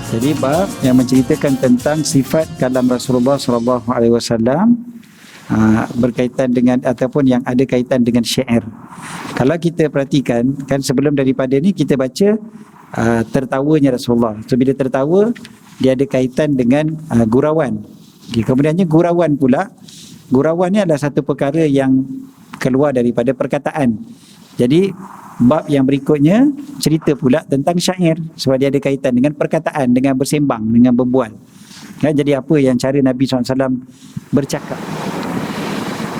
Jadi bab yang menceritakan tentang sifat kalam Rasulullah sallallahu alaihi wasallam berkaitan dengan ataupun yang ada kaitan dengan syair. Kalau kita perhatikan kan sebelum daripada ni kita baca tertawanya Rasulullah. So bila tertawa dia ada kaitan dengan gurauan. Kemudiannya gurauan pula. Gurauan ni adalah satu perkara yang keluar daripada perkataan. Jadi bab yang berikutnya cerita pula tentang syair sebab dia ada kaitan dengan perkataan, dengan bersembang, dengan berbual. Jadi apa yang cara Nabi SAW bercakap.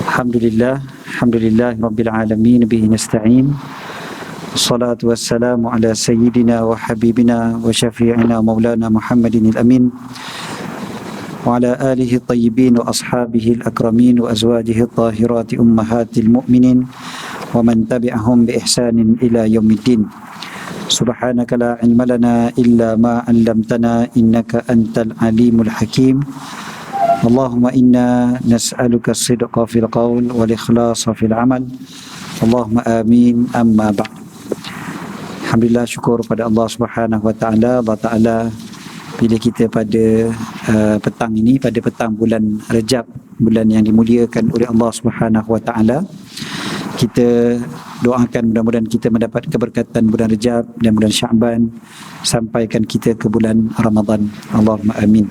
Alhamdulillah, alhamdulillah rabbil alamin, bihi nasta'in. Salatu wassalamu ala sayyidina wa habibina wa syafi'ina maulana Muhammadin al-amin wa ala alihi tayyibin wa ashabihi al-akramin wa azwajihi al-tahirati ummahatil mu'minin wa man tabi'ahum bi ihsanin ila yaumiddin. Subhanaka la ilma lana illa ma 'allamtana innaka antal alimul hakim. Allahumma inna nas'aluka as-sidqa fil qawl wal ikhlasa fil amal. Allahumma amin, amma ba'd. Alhamdulillah, syukur pada Allah Subhanahu wa taala. Allah Taala pilih kita pada petang ini, pada petang bulan Rejab, bulan yang dimuliakan oleh Allah Subhanahu wa taala. Kita doakan mudah-mudahan kita mendapat keberkatan bulan Rejab dan bulan Syaban, sampaikan kita ke bulan Ramadan. Allahumma amin.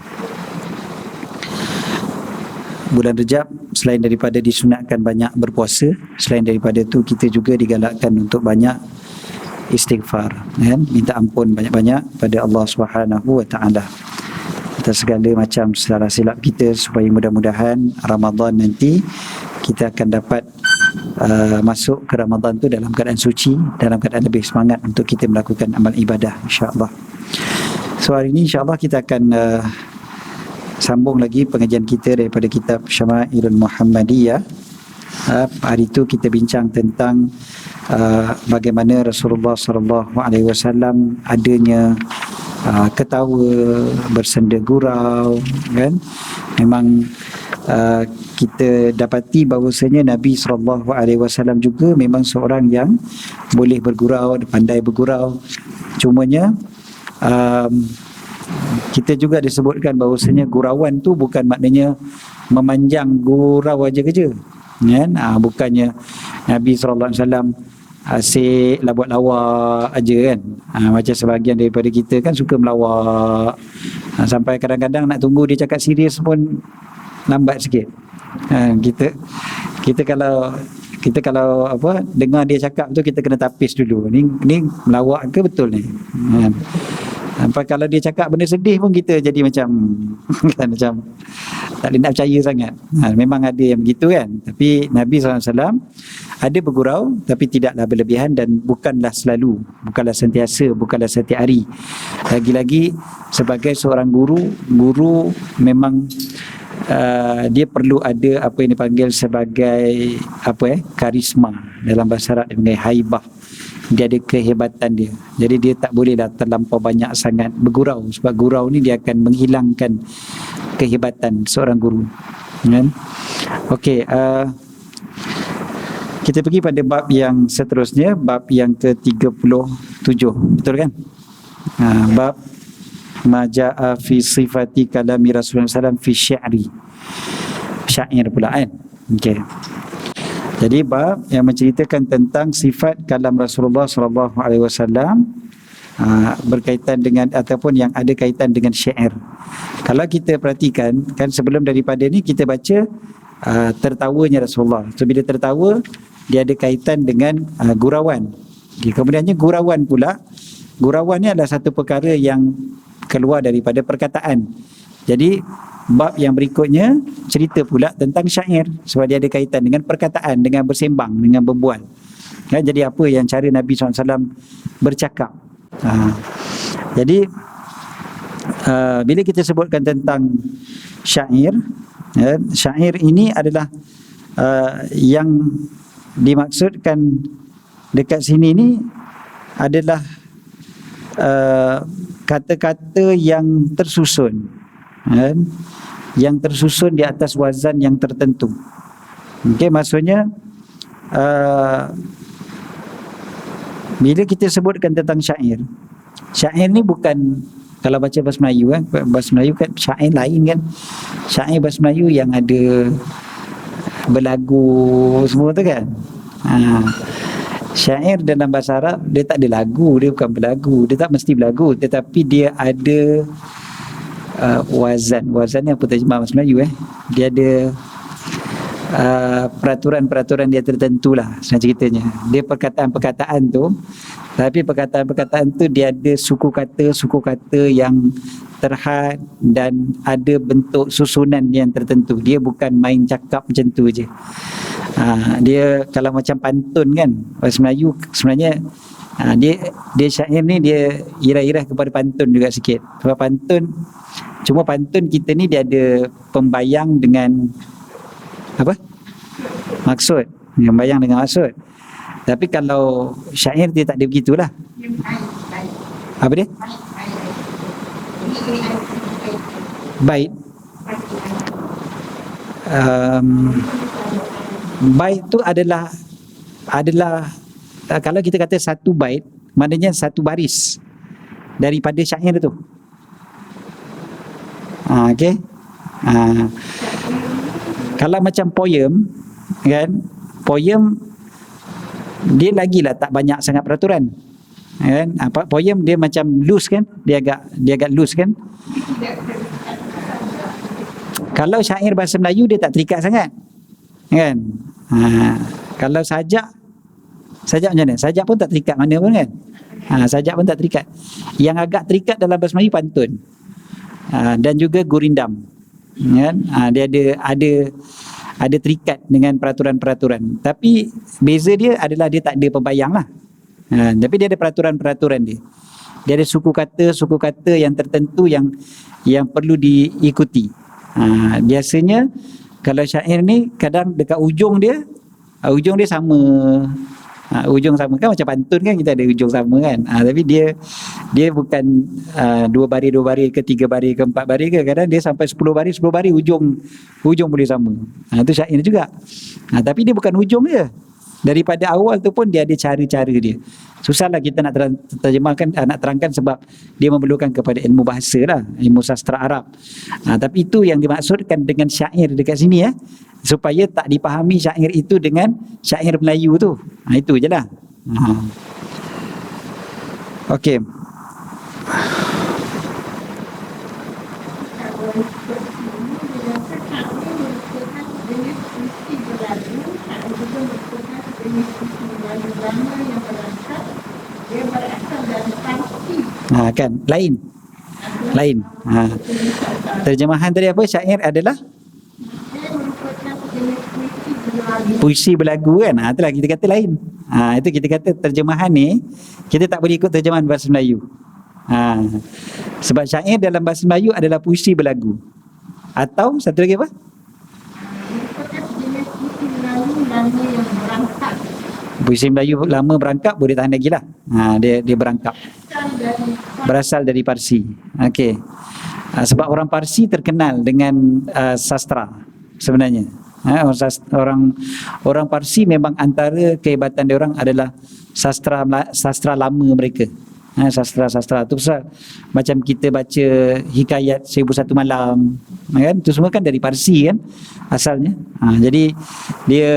Bulan Rejab selain daripada disunatkan banyak berpuasa, selain daripada itu kita juga digalakkan untuk banyak istighfar, minta ampun banyak-banyak pada Allah Subhanahu wa taala atas segala macam salah silap kita, supaya mudah-mudahan Ramadan nanti kita akan dapat masuk ke Ramadan tu dalam keadaan suci, dalam keadaan lebih semangat untuk kita melakukan amal ibadah, insya-Allah. So hari ini insya-Allah kita akan sambung lagi pengajian kita daripada kitab Syama'ilul Muhammadiyah. Hari itu kita bincang tentang bagaimana Rasulullah sallallahu alaihi wasallam adanya ketawa, bersenda gurau, kan? Memang kita dapati bahawasanya Nabi sallallahu alaihi wasallam juga memang seorang yang boleh bergurau, pandai bergurau. Cumanya kita juga disebutkan bahawasanya gurauan tu bukan maknanya memanjang gurau aja kerja, kan? Bukannya Nabi sallallahu alaihi wasallam asyik lah buat lawak aja, kan? Macam sebahagian daripada kita kan suka melawak, sampai kadang-kadang nak tunggu dia cakap serius pun lambat sikit. Kita kalau apa dengar dia cakap tu kita kena tapis dulu. Ni melawak ke betul ni? Sampai kalau dia cakap benda sedih pun kita jadi macam kan, macam tak boleh nak percaya sangat. Memang ada yang begitu, kan? Tapi Nabi SAW ada bergurau tapi tidaklah berlebihan dan bukanlah selalu, bukanlah sentiasa, bukanlah setiap hari. Lagi-lagi sebagai seorang guru memang dia perlu ada apa yang dipanggil sebagai karisma, dalam bahasa Arab dipanggil haibah. Dia ada kehebatan dia. Jadi dia tak bolehlah terlampau banyak sangat bergurau, sebab gurau ni dia akan menghilangkan kehebatan seorang guru, kan? Okey, kita pergi pada bab yang seterusnya, bab yang ke-37, betul kan? Bab maja'a fi sifati kalami Rasulullah SAW fi syi'ri, syair pula, kan? Okey. Jadi bab yang menceritakan tentang sifat kalam Rasulullah sallallahu alaihi wasallam berkaitan dengan ataupun yang ada kaitan dengan syair. Kalau kita perhatikan kan sebelum daripada ni kita baca tertawanya Rasulullah. So bila tertawa dia ada kaitan dengan gurauan. Kemudiannya gurauan pula. Gurauan ni adalah satu perkara yang keluar daripada perkataan. Jadi bab yang berikutnya cerita pula tentang syair sebab dia ada kaitan dengan perkataan, dengan bersembang, dengan berbual. Jadi apa yang cara Nabi SAW bercakap. Jadi bila kita sebutkan tentang syair, syair ini adalah yang dimaksudkan dekat sini ni adalah kata-kata yang tersusun, yang tersusun di atas wazan yang tertentu. Okey, maksudnya bila kita sebutkan tentang syair, syair ni bukan Kalau baca bahasa Melayu kan, bahasa Melayu kan syair lain kan. Syair bahasa Melayu yang ada berlagu semua tu kan. Syair dalam bahasa Arab dia tak ada lagu, dia bukan berlagu, dia tak mesti berlagu, tetapi dia ada wazan ni apa terjemah bahasa Melayu dia ada peraturan-peraturan dia tertentu lah sebenarnya ceritanya. Dia perkataan-perkataan tu, tapi perkataan-perkataan tu dia ada suku kata yang terhad dan ada bentuk susunan yang tertentu. Dia bukan main cakap macam tu je. Dia kalau macam pantun kan, bahasa Melayu sebenarnya dia syair ni dia irah-irah kepada pantun juga sikit. Sebab pantun kita ni dia ada pembayang dengan apa? Maksud. Membayang dengan maksud. Tapi kalau syair dia tak ada begitulah. Apa dia? Bait. Bait tu adalah kalau kita kata satu bait, maknanya satu baris daripada syair tu. Okey. Kalau macam poem kan, poem dia lagilah tak banyak sangat peraturan kan. Poem dia macam loose kan, dia agak loose kan. Kalau syair bahasa Melayu dia tak terikat sangat kan. Kalau sajak macam mana? Sajak pun tak terikat mana pun kan. Sajak pun tak terikat. Yang agak terikat dalam bahasa Melayu pantun. Dan juga gurindam kan. Dia ada terikat dengan peraturan-peraturan. Tapi beza dia adalah dia tak ada pembayang lah. Tapi dia ada peraturan-peraturan dia. Dia ada suku kata yang tertentu yang perlu diikuti. Biasanya kalau syair ni kadang dekat ujung dia sama. Ujung sama kan, macam pantun kan kita ada ujung sama kan. Tapi dia bukan 2 baris ke 3 baris ke 4 baris ke, kadang dia sampai 10 baris ujung boleh sama. Itu syair juga. Tapi dia bukan ujung je. Daripada awal tu pun dia ada cara-cara dia. Susahlah kita nak terjemahkan, nak terangkan sebab dia memerlukan kepada ilmu bahasa lah, ilmu sastra Arab. Tapi itu yang dimaksudkan dengan syair dekat sini supaya tak dipahami syair itu dengan syair Melayu tu. Itu je lah. Okey. Kan lain. Terjemahan tadi apa? Syair adalah puisi berlagu kan. Itulah kita kata lain. Itu kita kata terjemahan ni kita tak boleh ikut terjemahan bahasa Melayu. Sebab syair dalam bahasa Melayu adalah puisi berlagu. Atau satu lagi apa? Puisi Melayu lama berangkap boleh tahan lagi lah. Dia berangkap. Berasal dari Parsi. Okey. Sebab orang Parsi terkenal dengan sastra sebenarnya. Orang Parsi memang antara kehebatan dia orang adalah sastra lama mereka. Sastra tu pasal macam kita baca hikayat 1001 malam kan, tu semua kan dari Parsi kan asalnya. Jadi dia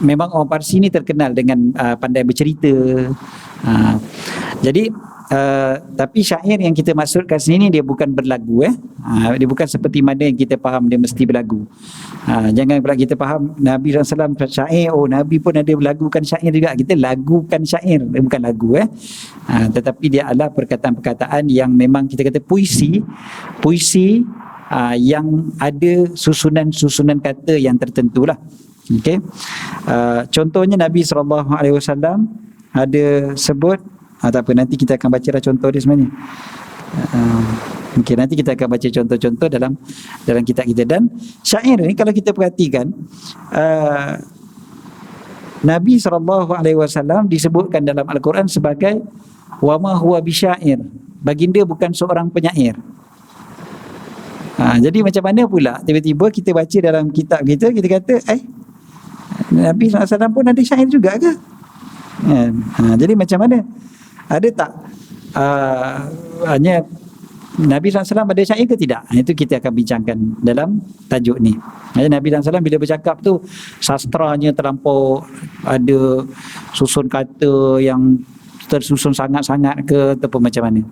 memang orang Parsi ni terkenal dengan pandai bercerita. Jadi tapi syair yang kita maksudkan sini dia bukan berlagu dia bukan seperti mana yang kita faham dia mesti berlagu. Jangan pula kita faham Nabi SAW syair, Nabi pun ada berlagukan syair juga. Kita lagukan syair, dia bukan lagu tetapi dia adalah perkataan-perkataan yang memang kita kata puisi yang ada susunan kata yang tertentu lah. Okay. Contohnya Nabi SAW ada sebut tak apa, nanti kita akan baca contoh dia sebenarnya. Nanti kita akan baca contoh-contoh dalam kitab kita. Dan syair ni kalau kita perhatikan Nabi SAW disebutkan dalam Al-Quran sebagai wa ma huwa bisyair, baginda bukan seorang penyair. Jadi macam mana pula tiba-tiba kita baca dalam kitab kita kata Nabi SAW pun ada syair juga ke? Jadi macam mana? Ada tak hanya Nabi SAW ada syair ke tidak? Itu kita akan bincangkan dalam tajuk ni. Nabi SAW bila bercakap tu sastranya terlampau ada susun kata yang tersusun sangat-sangat ke ataupun macam mana.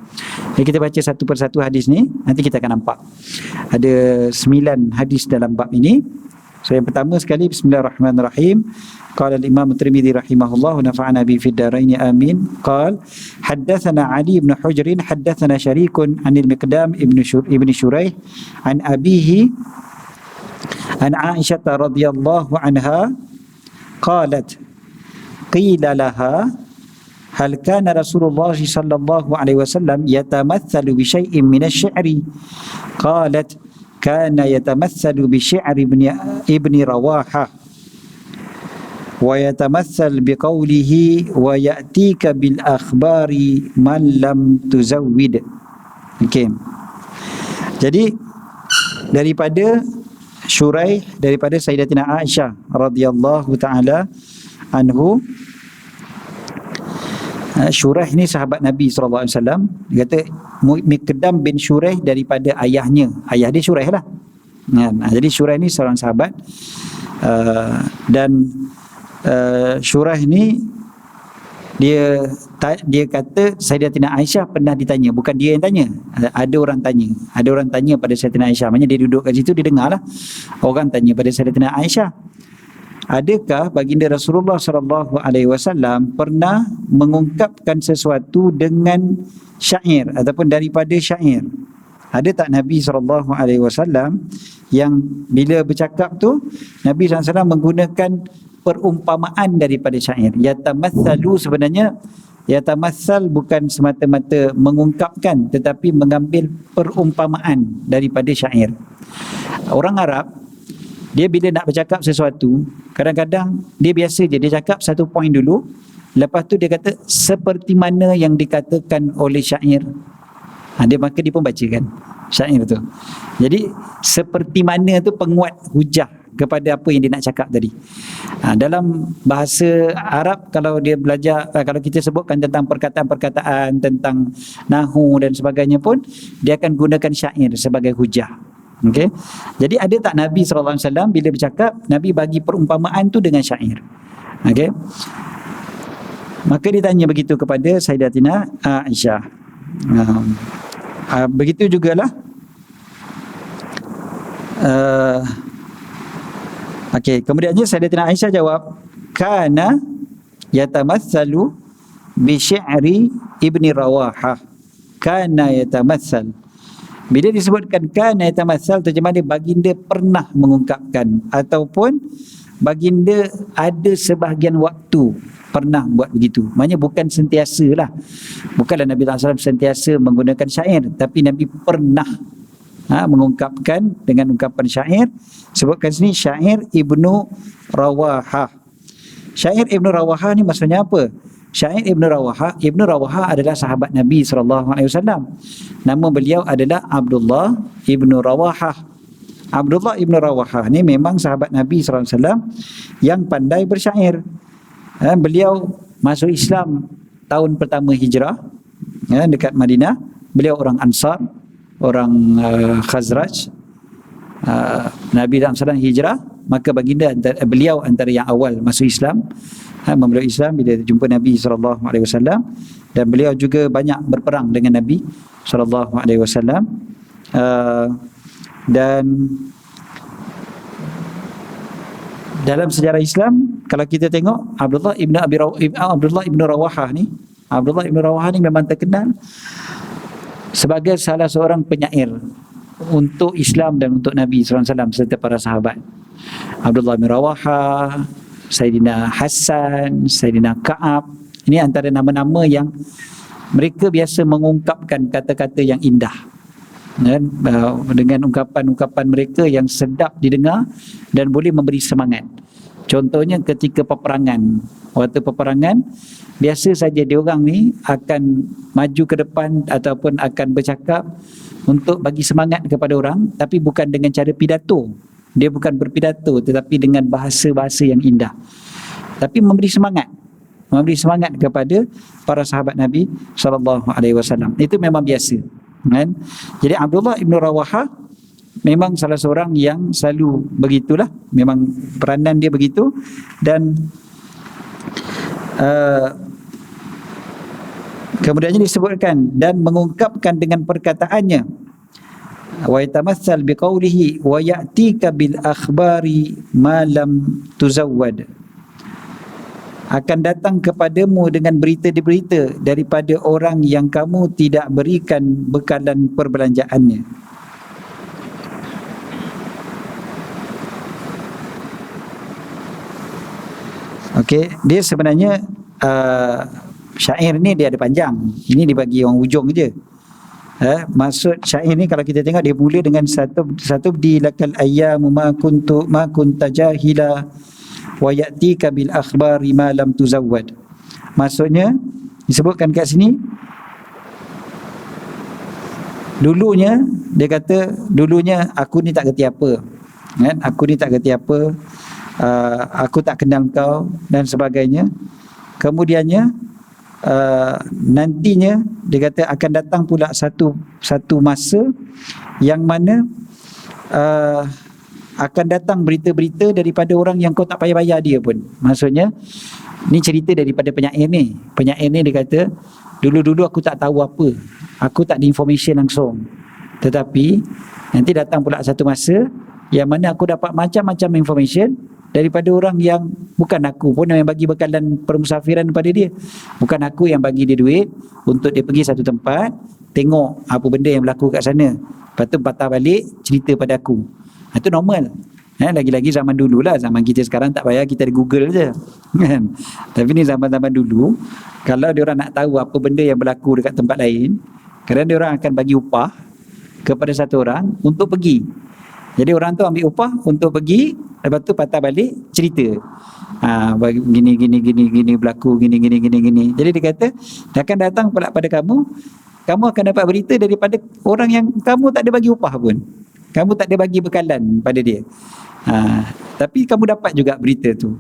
Jadi kita baca satu persatu hadis ni, nanti kita akan nampak. Ada 9 hadis dalam bab ini. So yang pertama sekali, bismillahirrahmanirrahim. Qala al-Imam Tirmidzi rahimahullah wa nafa'ana bi fid dharain amin. Qala haddatsana Ali ibn Hujr haddatsana Syarikun 'anil Miqdam ibn Shuraih an abihi an Aisyah radhiyallahu anha qalat qila laha hal kana Rasulullah sallallahu alaihi wasallam yatamathalu bi syai'in min asy-syi'ri qalat kana yatamathalu bi syi'ri ibni Rawahah wa yatamathal bi qawlihi wa ya'tika bil akhbari man lam tuzawwid. Okey. Jadi daripada Syuraih, daripada Sayyidatina Aisyah radhiyallahu taala anhu. Syuraih ni sahabat Nabi SAW. Dia kata Miqdam bin Syuraih daripada ayahnya. Ayah dia Syuraih lah. Jadi Syuraih ni seorang sahabat. Dan Syuraih ni dia kata Sayyidatina Aisyah pernah ditanya. Bukan dia yang tanya. Ada orang tanya. Ada orang tanya pada Sayyidatina Aisyah. Maksudnya dia duduk kat situ, dia dengar lah. Orang tanya pada Sayyidatina Aisyah, adakah baginda Rasulullah sallallahu alaihi wasallam pernah mengungkapkan sesuatu dengan syair ataupun daripada syair? Ada tak Nabi sallallahu alaihi wasallam yang bila bercakap tu Nabi sallallahu alaihi wasallam menggunakan perumpamaan daripada syair? Yatamatsalu, sebenarnya yatamatsal bukan semata-mata mengungkapkan tetapi mengambil perumpamaan daripada syair. Orang Arab dia bila nak bercakap sesuatu, kadang-kadang dia biasa je, dia cakap satu poin dulu, lepas tu dia kata seperti mana yang dikatakan oleh syair. Maka dia pun bacakan syair tu. Jadi seperti mana tu penguat hujah kepada apa yang dia nak cakap tadi. Dalam bahasa Arab, kalau dia belajar, kalau kita sebutkan tentang perkataan-perkataan, tentang nahu dan sebagainya pun, dia akan gunakan syair sebagai hujah. Okey. Jadi ada tak Nabi SAW bila bercakap, Nabi bagi perumpamaan tu dengan syair. Okey. Maka ditanya begitu kepada Sayyidatina Aisyah. Begitu jugalah okey, kemudiannya Sayyidatina Aisyah jawab, kana yatamatsalu bi syi'ri ibni Rawahah. Kana yatamatsal. Bila disebutkan kana yatamatsal, terjemah dia baginda pernah mengungkapkan ataupun baginda ada sebahagian waktu pernah buat begitu. Maknanya bukan sentiasa lah. Bukanlah Nabi SAW sentiasa menggunakan syair, tapi Nabi pernah mengungkapkan dengan ungkapan syair. Sebutkan sini syair Ibnu Rawahah. Syair Ibnu Rawahah ni maksudnya apa? Syair Ibnu Rawahah adalah sahabat Nabi SAW. Nama beliau adalah Abdullah Ibnu Rawahah. Abdullah Ibnu Rawahah ni memang sahabat Nabi SAW yang pandai bersyair. Beliau masuk Islam tahun pertama hijrah dekat Madinah. Beliau orang Ansar, orang Khazraj. Nabi SAW hijrah, maka baginda beliau antara yang awal masuk Islam, memeluk Islam bila jumpa Nabi SAW. Dan beliau juga banyak berperang dengan Nabi SAW. Dan dalam sejarah Islam, kalau kita tengok Abdullah ibnu Rawahah ni memang terkenal sebagai salah seorang penyair untuk Islam dan untuk Nabi SAW serta para sahabat. Abdullah bin Rawahah, Sayyidina Hasan, Sayyidina Ka'ab, ini antara nama-nama yang mereka biasa mengungkapkan kata-kata yang indah, dengan ungkapan-ungkapan mereka yang sedap didengar dan boleh memberi semangat. Contohnya ketika peperangan, waktu peperangan, biasa saja diorang ni akan maju ke depan ataupun akan bercakap untuk bagi semangat kepada orang, tapi bukan dengan cara pidato. Dia bukan berpidato, tetapi dengan bahasa-bahasa yang indah, tapi memberi semangat kepada para sahabat Nabi SAW. Itu memang biasa. kan? Jadi Abdullah ibn Rawahah memang salah seorang yang selalu begitulah, memang peranan dia begitu. Dan kemudiannya disebutkan dan mengungkapkan dengan perkataannya, wa yatamassal biqaulihi wa ya'tika bil akhbari ma lam tuzawwad, akan datang kepadamu dengan berita-berita daripada orang yang kamu tidak berikan bekalan perbelanjaannya. Okey, dia sebenarnya syair ni dia ada panjang. Ini dibagi orang ujung je. Maksud syair ni kalau kita tengok dia mula dengan satu di lakal ayyamu ma kunta jahila wa ya'tika bil akhbari ma lam tuzawwad. Maksudnya disebutkan kat sini, dulunya dia kata dulunya aku ni tak kerti apa, kan? Aku ni tak kerti apa, aku tak kenal kau dan sebagainya. Kemudiannya nantinya dia kata akan datang pula satu masa yang mana akan datang berita-berita daripada orang yang kau tak payah bayar dia pun. Maksudnya ni cerita daripada penyair ni. Penyair ni dia kata dulu-dulu aku tak tahu apa, aku tak ada information langsung, tetapi nanti datang pula satu masa yang mana aku dapat macam-macam information daripada orang yang bukan aku pun yang bagi bekalan permusafiran kepada dia. Bukan aku yang bagi dia duit untuk dia pergi satu tempat, tengok apa benda yang berlaku kat sana, lepas tu patah balik cerita pada aku. Itu normal. Lagi-lagi zaman dulu lah. Zaman kita sekarang tak payah, kita ada Google je, kan? Tapi ni zaman-zaman dulu, kalau dia orang nak tahu apa benda yang berlaku dekat tempat lain, kadang dia orang akan bagi upah kepada satu orang untuk pergi. Jadi orang tu ambil upah untuk pergi, lepas tu patah balik cerita. Gini berlaku, gini. Jadi dia kata akan datang pula pada kamu akan dapat berita daripada orang yang kamu tak ada bagi upah pun, kamu tak ada bagi bekalan pada dia. Tapi kamu dapat juga berita tu.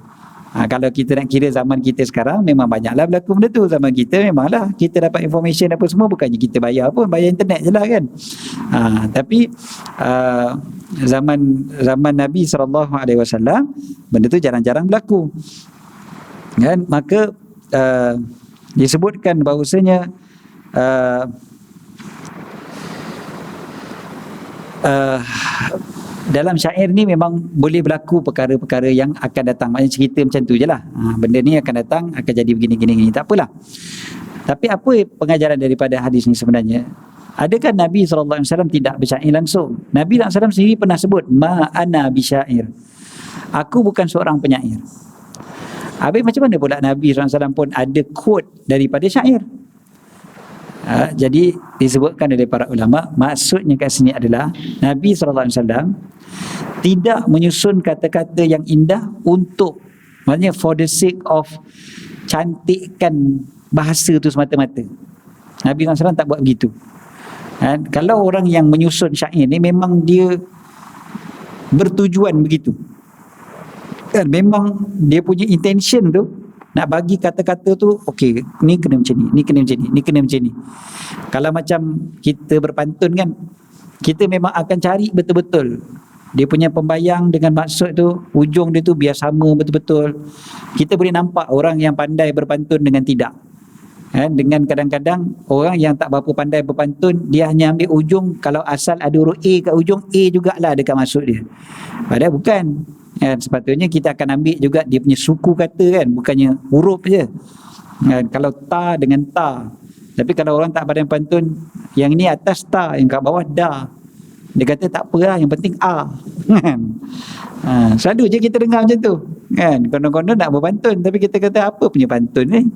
Kalau kita nak kira zaman kita sekarang, memang banyaklah berlaku benda tu. Zaman kita memanglah kita dapat information apa semua, bukannya kita bayar pun, bayar internet je lah, kan. Tapi zaman Nabi SAW, benda tu jarang-jarang berlaku, kan. Maka disebutkan bahawasanya dalam syair ni memang boleh berlaku perkara-perkara yang akan datang. Maknanya cerita macam tu je lah. Benda ni akan datang, akan jadi begini-gini, tak apalah. Tapi apa pengajaran daripada hadis ni sebenarnya? Adakah Nabi SAW tidak bersyair langsung? Nabi SAW sendiri pernah sebut, ma ana bisyair, aku bukan seorang penyair. Habis macam mana pula Nabi SAW pun ada quote daripada syair? Jadi disebutkan oleh para ulama, maksudnya kat sini adalah Nabi SAW tidak menyusun kata-kata yang indah untuk, maknanya for the sake of cantikkan bahasa tu semata-mata. Nabi SAW tak buat begitu. Kalau orang yang menyusun syair ni memang dia bertujuan begitu, kan? Memang dia punya intention tu nak bagi kata-kata tu, okey, ni kena macam ni, ni kena macam ni, ni kena macam ni. Kalau macam kita berpantun, kan, kita memang akan cari betul-betul dia punya pembayang dengan maksud tu, ujung dia tu biar sama betul-betul. Kita boleh nampak orang yang pandai berpantun dengan tidak, dengan kadang-kadang orang yang tak berapa pandai berpantun, dia hanya ambil ujung, kalau asal ada huruf A kat ujung, A jugalah dekat maksud dia, padahal bukan. Sepatutnya kita akan ambil juga dia punya suku kata, kan, bukannya huruf je. Kalau ta dengan ta. Tapi kalau orang tak pandai pantun, yang ni atas ta, yang kat bawah da, dia kata tak apalah, yang penting A. Selalu je kita dengar macam tu, kan. Konon-konon nak berpantun, tapi kita kata apa punya pantun ni,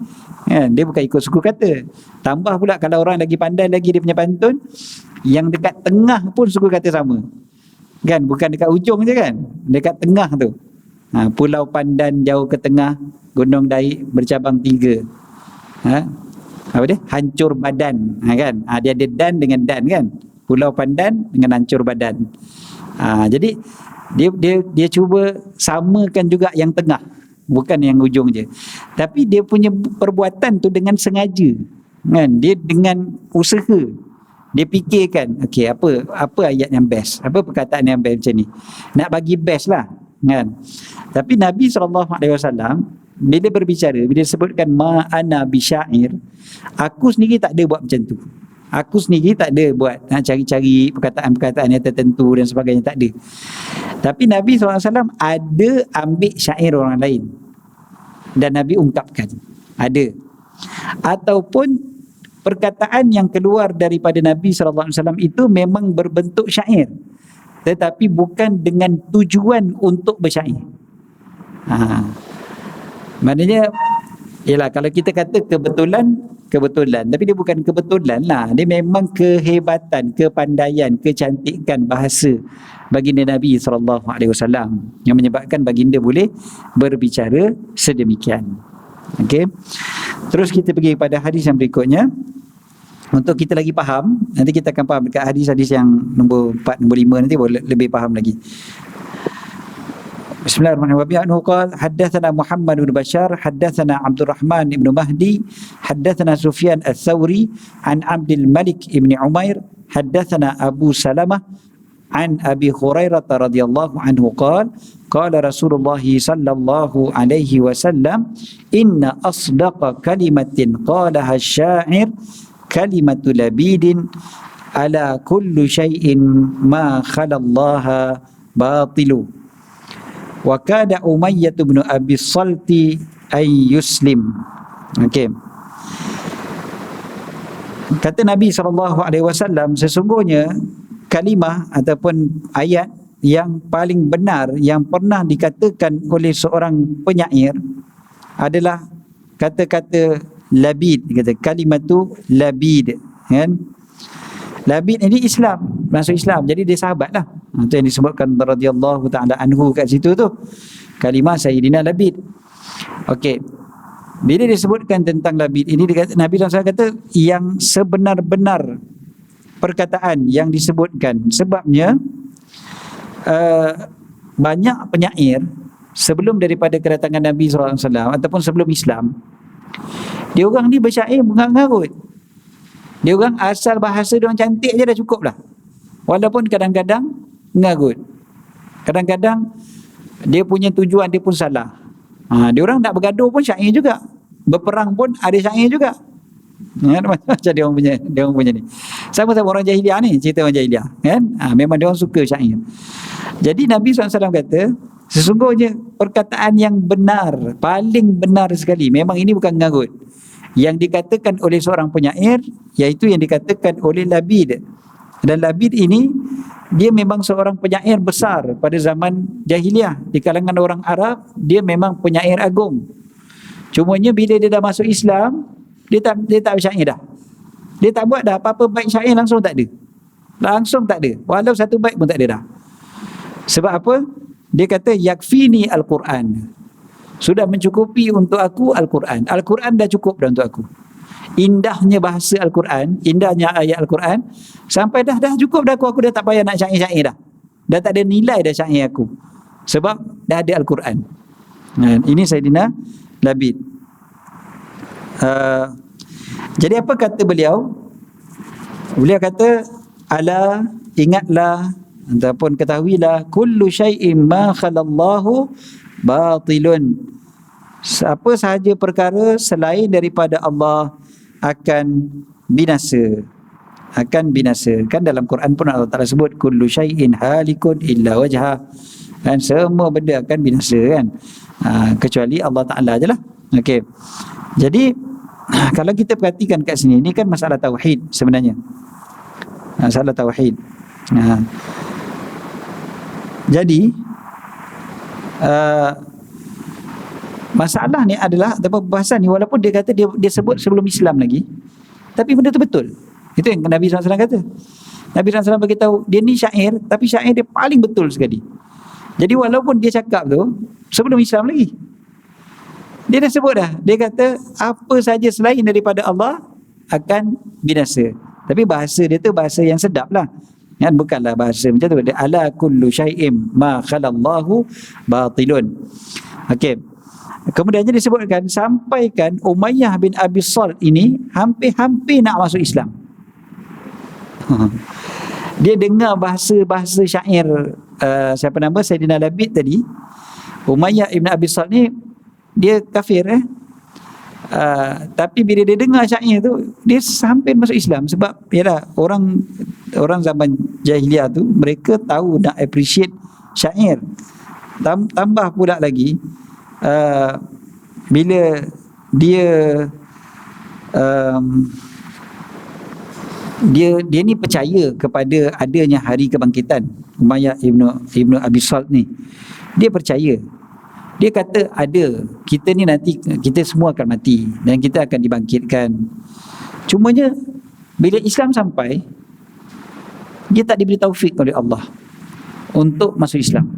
kan? Dia bukan ikut suku kata. Tambah pula kalau orang lagi pandai lagi dia punya pantun, yang dekat tengah pun suku kata sama, kan, bukan dekat ujung je, kan, dekat tengah tu. Pulau Pandan jauh ke tengah, Gunung Daik bercabang 3. Apa dia? Hancur badan, kan. Dia ada dan dengan dan, kan. Pulau Pandan dengan hancur badan. Jadi dia cuba samakan juga yang tengah, bukan yang ujung je. Tapi dia punya perbuatan tu dengan sengaja, kan. Dia dengan usaha Dia fikirkan, okey, apa ayat yang best, apa perkataan yang best macam ni, nak bagi best lah kan. Tapi Nabi SAW bila berbicara, bila sebutkan ma ana bisyair, aku sendiri tak ada buat macam tu. Aku sendiri tak ada buat nak cari-cari perkataan-perkataan yang tertentu dan sebagainya, tak ada. Tapi Nabi SAW ada ambil syair orang lain dan Nabi ungkapkan, ada. Ataupun perkataan yang keluar daripada Nabi SAW itu memang berbentuk syair, tetapi bukan dengan tujuan untuk bersyair. Maknanya, ialah kalau kita kata kebetulan, tapi dia bukan kebetulan lah, dia memang kehebatan, kepandaian, kecantikan bahasa baginda Nabi SAW yang menyebabkan baginda boleh berbicara sedemikian. Okey. Terus kita pergi pada hadis yang berikutnya. Untuk kita lagi faham, nanti kita akan faham dekat hadis-hadis yang nombor 4, nombor 5 nanti boleh lebih faham lagi. Bismillahirrahmanirrahim. Anhu qala haddatsana Muhammad bin Bashar haddatsana Abdurrahman bin Mahdi haddatsana Sufyan Ats-Tsauri an Abdul Malik bin Umair haddatsana Abu Salamah an Abi Hurairah radhiyallahu anhu qala qala Rasulullah sallallahu alaihi wasallam inna asdaqa kalimatin qalaha asy-sya'ir kalimatu labidin ala kullu syai'in ma khalallaha batilu wa kada Umayyah bin Abi Salti ay yuslim. Okey, kata Nabi SAW, sesungguhnya kalimah ataupun ayat yang paling benar yang pernah dikatakan oleh seorang penyair adalah kata-kata labid. Kata kalimatu labid, kan? Labid ini Islam, masuk Islam, jadi dia sahabat lah. Itu yang disebutkan radhiyallahu ta'ala anhu kat situ tu, kalimah Sayyidina Labid. Okey, bila disebutkan tentang labid ini, Nabi SAW kata yang sebenar-benar perkataan yang disebutkan. Sebabnya banyak penyair sebelum daripada kedatangan Nabi SAW ataupun sebelum Islam, dia orang ni bersyair mengarut-ngarut. Dia orang asal bahasa dia orang cantik je dah cukup lah, walaupun kadang-kadang mengarut, kadang-kadang dia punya tujuan dia pun salah. Dia orang nak bergaduh pun syair juga, berperang pun ada syair juga. Macam dia orang punya ni sama-sama orang jahiliah ni, cerita orang jahiliah kan. Memang dia orang suka syair. Jadi Nabi SAW kata sesungguhnya perkataan yang benar, paling benar sekali, memang ini bukan ngarut, yang dikatakan oleh seorang penyair, iaitu yang dikatakan oleh Labid. Dan Labid ini dia memang seorang penyair besar pada zaman jahiliah di kalangan orang Arab. Dia memang penyair agung. Cumanya bila dia dah masuk Islam, dia tak bersyair dah. Dia tak buat dah apa-apa baik syair, langsung tak ada. Langsung tak ada. Walau satu baik pun tak ada dah. Sebab apa? Dia kata yakfini al-Quran. Sudah mencukupi untuk aku Al-Quran. Al-Quran dah cukup dah untuk aku. Indahnya bahasa Al-Quran, indahnya ayat Al-Quran, sampai dah cukup dah aku dah tak payah nak syair-syair dah. Dah tak ada nilai dah syair aku. Sebab dah ada Al-Quran. Ini Sayyidina Labid. Jadi apa kata beliau? Beliau kata, ala, ingatlah ataupun ketahuilah, kullu syai'in ma khalallahu batilun. Apa sahaja perkara selain daripada Allah akan binasa. Akan binasa. Kan dalam Quran pun Allah Ta'ala sebut kullu syai'in halikun illa wajhah. Dan semua benda akan binasa kan. Kecuali Allah Ta'ala je lah. Okey. Jadi kalau kita perhatikan kat sini, ini kan masalah tauhid sebenarnya. Masalah tauhid. Jadi masalah ni adalah, ataupun perbahasan ni, walaupun dia kata dia sebut sebelum Islam lagi, tapi benda tu betul. Itu yang Nabi SAW kata. Nabi SAW beritahu dia ni syair, tapi syair dia paling betul sekali. Jadi walaupun dia cakap tu sebelum Islam lagi, dia dah sebut dah. Dia kata apa saja selain daripada Allah akan binasa. Tapi bahasa dia tu bahasa yang sedap lah, kan? Bukanlah bahasa macam tu. Dia ala kullu syai'im ma khalallahu batilun. Okey. Kemudiannya disebutkan, sampaikan Umayyah bin Abi Salt ini hampir-hampir nak masuk Islam. Dia dengar bahasa syair siapa nama Sayyidina Labid tadi. Umayyah Ibn Abi Salt ni dia kafir tapi bila dia dengar syair tu, dia hampir masuk Islam. Sebab yalah, orang zaman jahiliah tu mereka tahu nak appreciate syair. Tambah pula lagi bila dia dia ni percaya kepada adanya hari kebangkitan. Umayyah Ibnu Abi Salt ni dia percaya. Dia kata ada, kita ni nanti kita semua akan mati dan kita akan dibangkitkan. Cumanya bila Islam sampai, dia tak diberi taufik oleh Allah untuk masuk Islam.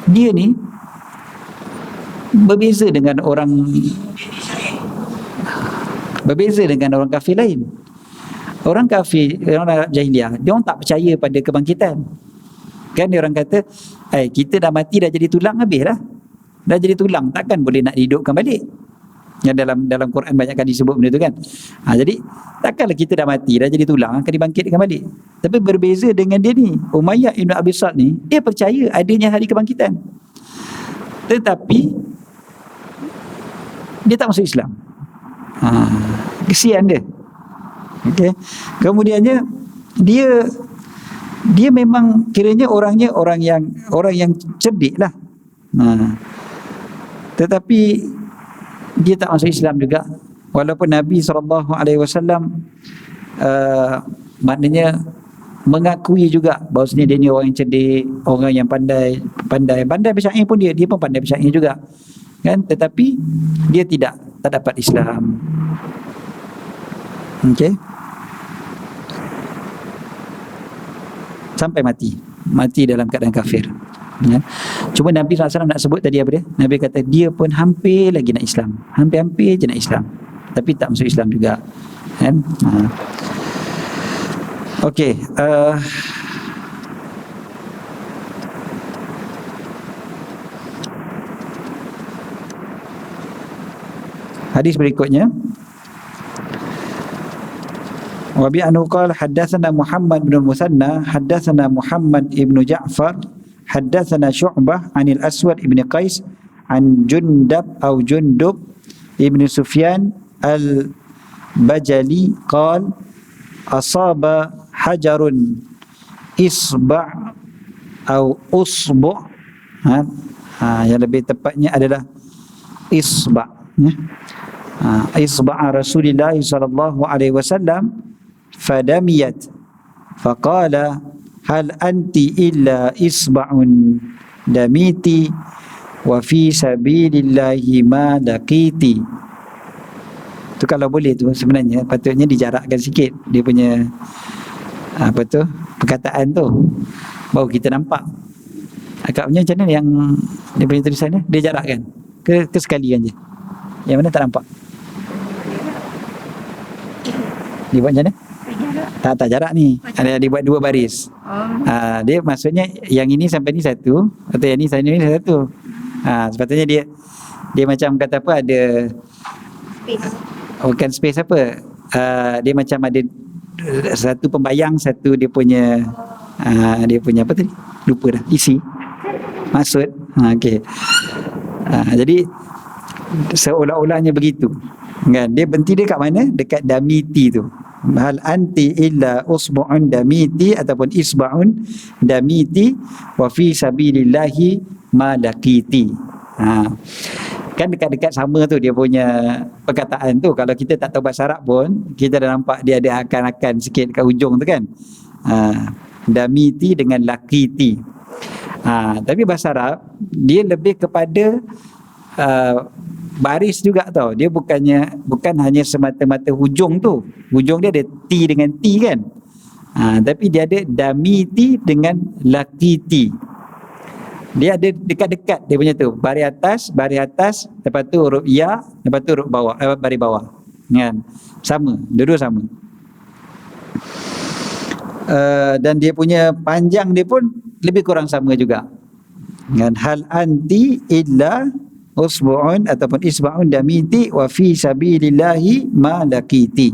Dia ni berbeza dengan orang kafir lain. Orang kafir, orang Arab jahiliah, dia orang tak percaya pada kebangkitan. Kan dia orang kata, kita dah mati dah jadi tulang, habis dah. Dah jadi tulang, takkan boleh nak dihidupkan balik. Yang dalam Quran banyak kali disebut benda tu kan. Jadi takkanlah kita dah mati dah jadi tulang akan dibangkitkan balik. Tapi berbeza dengan dia ni, Umayyah Ibn Abi Salt ni, dia percaya adanya hari kebangkitan. Tetapi dia tak masuk Islam. Kesian dia. Okey. Kemudiannya dia memang kiranya orangnya orang yang cerdik lah. Tetapi dia tak masuk Islam juga. Walaupun Nabi SAW maknanya mengakui juga bahawasanya dia ni orang yang cerdik, orang yang pandai bersyair pun dia pun pandai bersyair juga. Kan? Tetapi dia tak dapat Islam. Okey. Sampai mati dalam keadaan kafir. Ya. Cuma Nabi SAW nak sebut tadi apa dia? Nabi kata dia pun hampir lagi nak Islam. Hampir je nak Islam. Tapi tak masuk Islam juga. Kan? Okey. Hadis berikutnya. Wabi anhu qala haddatsana Muhammad bin Musanna haddatsana Muhammad ibn Ja'far haddatsana Syu'bah 'anil Aswad ibn Qais an Jundub ibn Sufyan al-Bajali qala asaba hajarun isba' atau usbu' yang lebih tepatnya adalah isba' isba' Rasulullah sallallahu alaihi wasallam fadamiyat faqala hal anti illa isba'un damiti wa fi sabilillahi ma laqiti. Tu kalau boleh tu sebenarnya patutnya dijarakkan sikit dia punya perkataan tu baru kita nampak. Agaknya macam mana yang dia punya tulisannya dia jarakkan ke sekalian je. Yang mana tak nampak? Dia buat macam mana? Tak jarak ni. Dia buat dua baris. Dia maksudnya yang ini sampai ni satu atau yang ni sampai ni satu. Sepatutnya dia macam kata apa ada space. Bukan space apa. Dia macam ada satu pembayang, satu dia punya apa tadi? Lupa dah. Isi. Maksud. Okey. Jadi seolah-olahnya begitu. Kan? Dia berhenti dia kat mana? Dekat damiti tu. Hal anti illa usbu'un damiti ataupun isba'un damiti wa fi sabilillahi ma laqiti. Kan dekat-dekat sama tu dia punya perkataan tu. Kalau kita tak tahu bahasa Arab pun kita dah nampak dia ada akan-akan sikit kat hujung tu kan. Damiti dengan laqiti. Tapi bahasa Arab dia lebih kepada baris juga tau. Dia bukan hanya semata-mata hujung tu. Hujung dia ada T dengan T kan. Tapi dia ada damiti dengan laqiti. Dia ada dekat-dekat dia punya tu. Baris atas, lepas tu huruf ya, lepas tu huruf bawah, baris bawah. Kan? Sama, dua-dua sama. Dan dia punya panjang dia pun lebih kurang sama juga. Kan? Hal anti illa usbu'un ataupun isba'un damiti wa fi sabilillahi ma laqiti.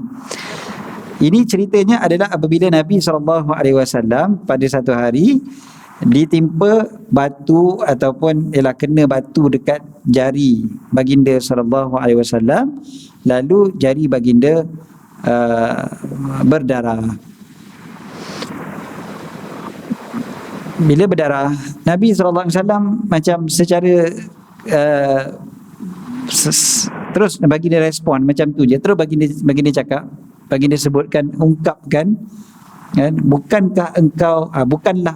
Ini ceritanya adalah apabila Nabi SAW pada satu hari ditimpa batu ataupun kena batu dekat jari baginda SAW, lalu jari baginda berdarah. Bila berdarah, Nabi SAW macam secara terus baginda respon macam tu je. Terus baginda cakap, baginda sebutkan, ungkapkan, kan, bukanlah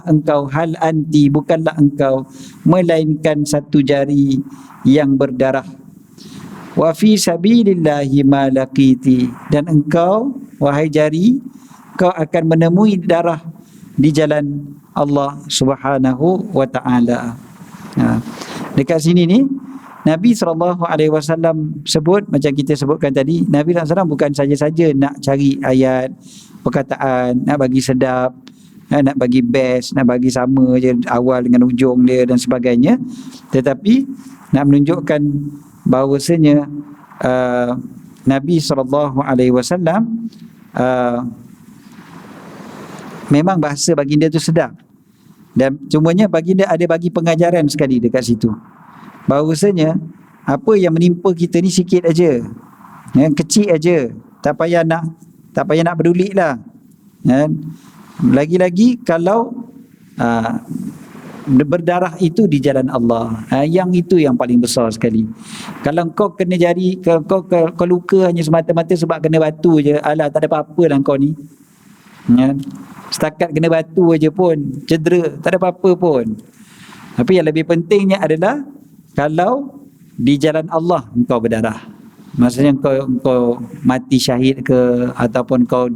engkau hal anti, bukanlah engkau melainkan satu jari yang berdarah. Wa fi sabilillahi ma laqiti, dan engkau wahai jari, kau akan menemui darah di jalan Allah Subhanahu wa taala. Dekat sini ni Nabi SAW sebut, macam kita sebutkan tadi, Nabi SAW bukan saja-saja nak cari ayat perkataan, nak bagi sedap, nak bagi best, nak bagi sama je awal dengan ujung dia dan sebagainya, tetapi nak menunjukkan bahawasanya Nabi SAW memang bahasa baginda tu sedap, dan cumanya baginda ada bagi pengajaran sekali dekat situ, bahawasanya apa yang menimpa kita ni sikit aja, kecil aja, tak payah nak peduli lah, lagi-lagi kalau berdarah itu di jalan Allah, yang itu yang paling besar sekali. Kalau kau kena jari, kau luka hanya semata-mata sebab kena batu je, alah tak ada apa-apa lah kau ni, setakat kena batu aja pun cedera, tak ada apa-apa pun. Tapi yang lebih pentingnya adalah kalau di jalan Allah engkau berdarah, maksudnya engkau mati syahid ke, ataupun kau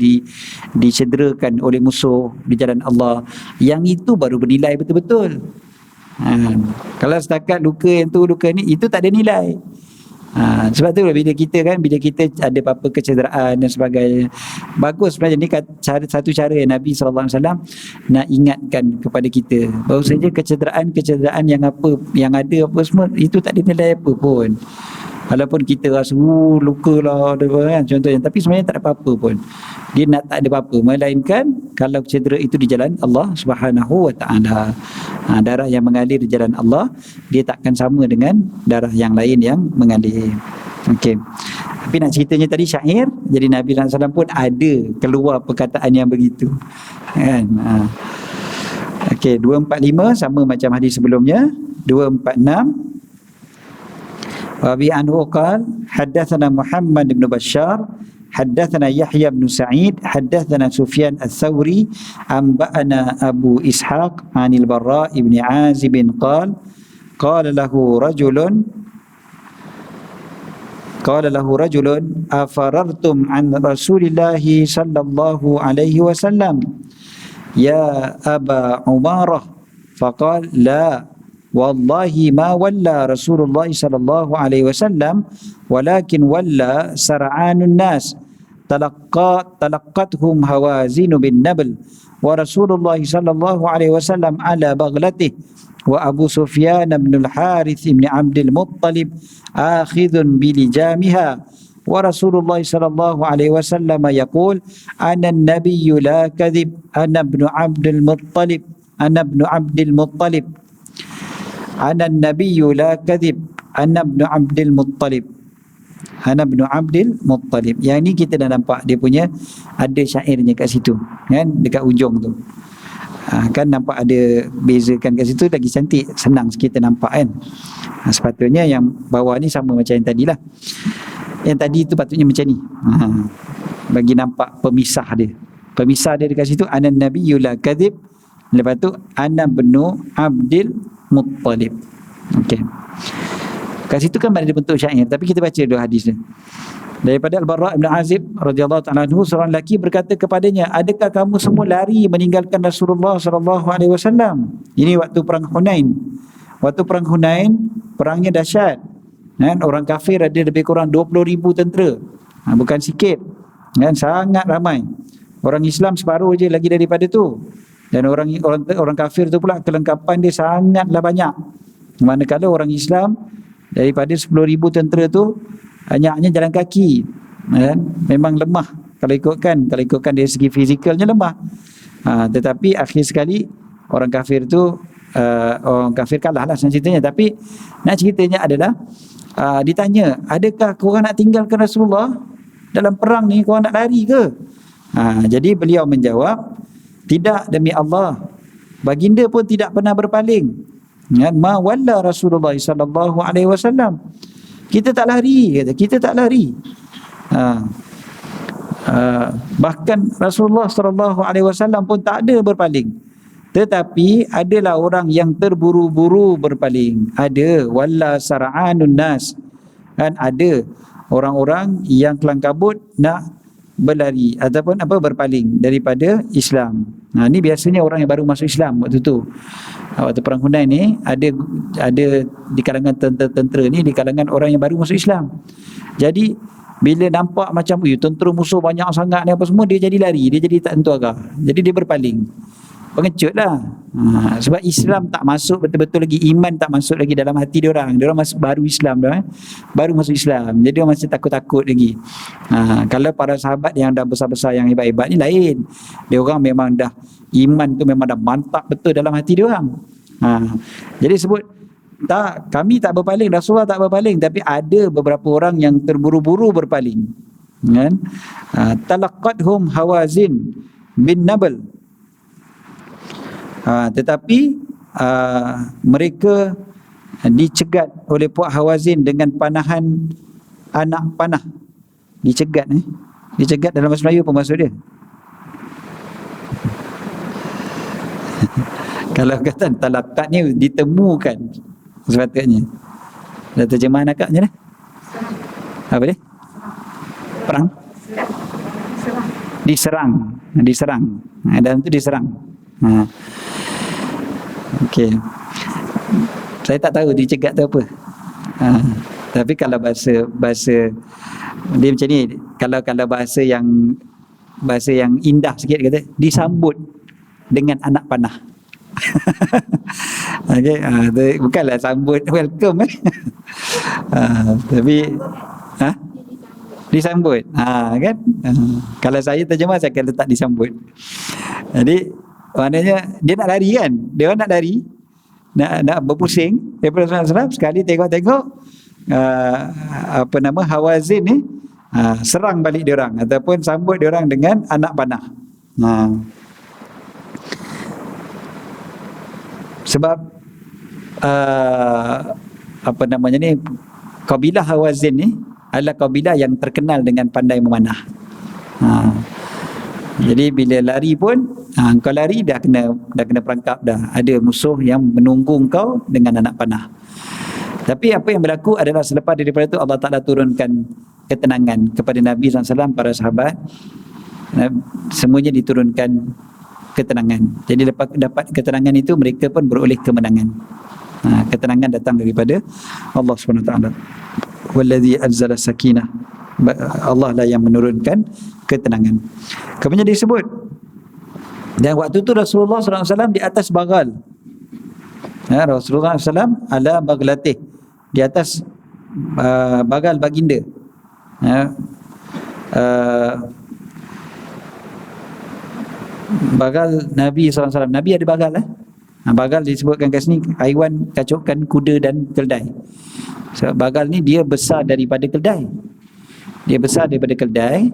dicederakan oleh musuh di jalan Allah, yang itu baru bernilai betul-betul. Kalau setakat luka yang tu, luka ni, itu tak ada nilai. Sebab tu bila kita ada apa-apa kecederaan dan sebagainya, bagus sebenarnya ni satu cara yang Nabi SAW nak ingatkan kepada kita, bahawasanya kecederaan yang ada apa semua, itu tak ada nilai apa pun. Walaupun kita rasa luka lah kan, contohnya, tapi sebenarnya tak ada apa-apa pun. Dia nak tak ada apa-apa, melainkan kalau cedera itu di jalan Allah Subhanahu wa taala. Darah yang mengalir di jalan Allah, dia takkan sama dengan darah yang lain yang mengalir. Okey. Tapi nak ceritanya tadi syair, jadi Nabi SAW pun ada keluar perkataan yang begitu. Kan? Okey, 245 sama macam hadis sebelumnya. 246 Wabi anhu qal haddatsana Muhammad bin Bashar haddatsana Yahya bin Sa'id haddatsana Sufyan ats-Tsauri anba'ana Abu Ishaq 'anil Barra' ibn Azib qala lahu rajulun afarartum an Rasulillah sallallahu alaihi wasallam ya Aba Umarah faqala la wallahi ma walla Rasulullah sallallahu alaihi wasallam walakin walla sar'anun nas talaqqathum hawazin bin nabl wa Rasulullah sallallahu alaihi wasallam ala baghlatihi wa Abu Sufyan bin al-Harith bin Abdul Muttalib akhidhun bilijamiha wa Rasulullah sallallahu alaihi wasallam yaqul ana an-nabiyyu la kadhib ana ibn Abdul Muttalib ana an-nabiyyu la kadhib ana ibn Abdul Muttalib. Yang ni kita dah nampak dia punya ada syairnya kat situ, kan, dekat ujung tu. Kan nampak ada bezakan kat situ, lagi cantik, senang sikit kita nampak kan. Sepatutnya yang bawah ni sama macam yang tadilah. Yang tadi tu patutnya macam ni. Bagi nampak pemisah dia dekat situ, ana nabiyyu la kadhib, lepas tu ana ibnu Abdul Muttalib. Okey. Kat situ kan ada bentuk syair, tapi kita baca dua hadis ni. Daripada Al-Barra' bin Azib radhiyallahu ta'ala anhu, seorang lelaki berkata kepadanya, adakah kamu semua lari meninggalkan Rasulullah sallallahu alaihi wasallam? Ini waktu perang Hunain. Waktu perang Hunain, perangnya dahsyat. Kan, orang kafir ada lebih kurang 20,000 tentera. Bukan sikit. Kan, sangat ramai. Orang Islam separuh je lagi daripada tu. Dan orang kafir tu pula kelengkapan dia sangatlah banyak. Manakala orang Islam daripada 10,000 tentera tu hanya jalan kaki, kan? Memang lemah Kalau ikutkan dari segi fizikalnya lemah. Tetapi akhir sekali orang kafir tu orang kafir kalah lah ceritanya. Tapi nak ceritanya adalah ditanya, adakah korang nak tinggalkan Rasulullah dalam perang ni, korang nak lari ke? Jadi beliau menjawab, tidak demi Allah, baginda pun tidak pernah berpaling. Ma walla Rasulullah sallallahu alaihi wasallam. Kita tak lari, kata, kita tak lari. Bahkan Rasulullah sallallahu alaihi wasallam pun tak ada berpaling. Tetapi adalah orang yang terburu-buru berpaling. Ada walla sar'anun nas. Kan ada orang-orang yang kelang kabut nak berlari ataupun berpaling daripada Islam. Ni biasanya orang yang baru masuk Islam waktu tu. Waktu perang Hunain ni ada di kalangan tentera ni, di kalangan orang yang baru masuk Islam. Jadi bila nampak macam tentera musuh banyak sangat ni apa semua, dia jadi lari, dia jadi tak tentu arah. Jadi dia berpaling. Pengecut lah. Sebab Islam tak masuk betul-betul lagi, iman tak masuk lagi dalam hati diorang. Diorang masuk baru Islam dah, baru masuk Islam. Jadi diorang masih takut-takut lagi. Kalau para sahabat yang dah besar-besar, yang hebat-hebat ni lain. Diorang memang dah, iman tu memang dah mantap betul dalam hati diorang. Jadi sebut, tak, kami tak berpaling, Rasulullah tak berpaling, tapi ada beberapa orang yang terburu-buru berpaling. Kan? Talaqathum Hawazin bin Nabal. Tetapi mereka dicegat oleh puak Hawazin dengan panahan anak panah. Dicegat dicegat dalam bahasa Melayu apa maksud dia? Kalau kata talakat ni ditemukan sepatutnya. Dah terjemahan akaknya dah. Apa dia? Perang? Diserang. Dalam tu diserang. Okey. Saya tak tahu dicegat tu apa. Tapi kalau bahasa dia macam ni, kalau bahasa yang indah sikit kata disambut dengan anak panah. Okey, bukanlah sambut welcome tapi disambut. Kan? Kalau saya terjemah, saya akan letak disambut. Jadi maknanya dia nak lari kan? Dia nak lari, nak berpusing daripada Rasulullah SAW. Sekali tengok Hawazin ni serang balik dia orang ataupun sambut dia orang dengan anak panah. Sebab kabilah Hawazin ni adalah kabilah yang terkenal dengan pandai memanah. Jadi bila lari pun kau lari dah kena perangkap dah. Ada musuh yang menunggu kau dengan anak panah. Tapi apa yang berlaku adalah selepas daripada itu Allah Ta'ala turunkan ketenangan kepada Nabi SAW, para sahabat. Semuanya diturunkan ketenangan. Jadi lepas dapat ketenangan itu, mereka pun beroleh kemenangan. Ketenangan datang daripada Allah SWT. Wallazi anzala sakinah. Allah lah yang menurunkan ketenangan. Kemudian disebut, dan waktu itu Rasulullah SAW di atas bagal. Rasulullah SAW ala baglatih, di atas bagal baginda. Bagal Nabi SAW. Nabi ada bagal. Bagal disebutkan kat sini haiwan kacukan kuda dan keldai. So, bagal ni dia besar daripada keldai. Dia besar daripada keldai,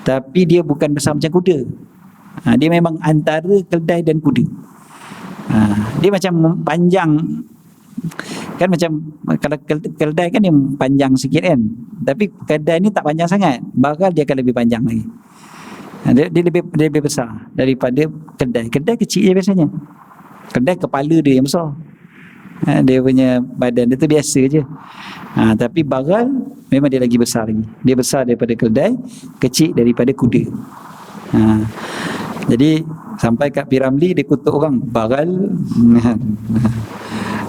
tapi dia bukan besar macam kuda. Dia memang antara keldai dan kuda. Dia macam panjang. Kan macam kalau keldai kan dia panjang sikit kan. Tapi keldai ni tak panjang sangat. Bagal dia akan lebih panjang lagi. Dia lebih besar daripada keldai. Keldai kecil je biasanya. Keldai kepala dia yang besar. Dia punya badan dia tu biasa je. Tapi bagal memang dia lagi besar lagi. Dia besar daripada keldai, kecil daripada kuda. Jadi sampai kat Piramli dia kutuk orang bagal.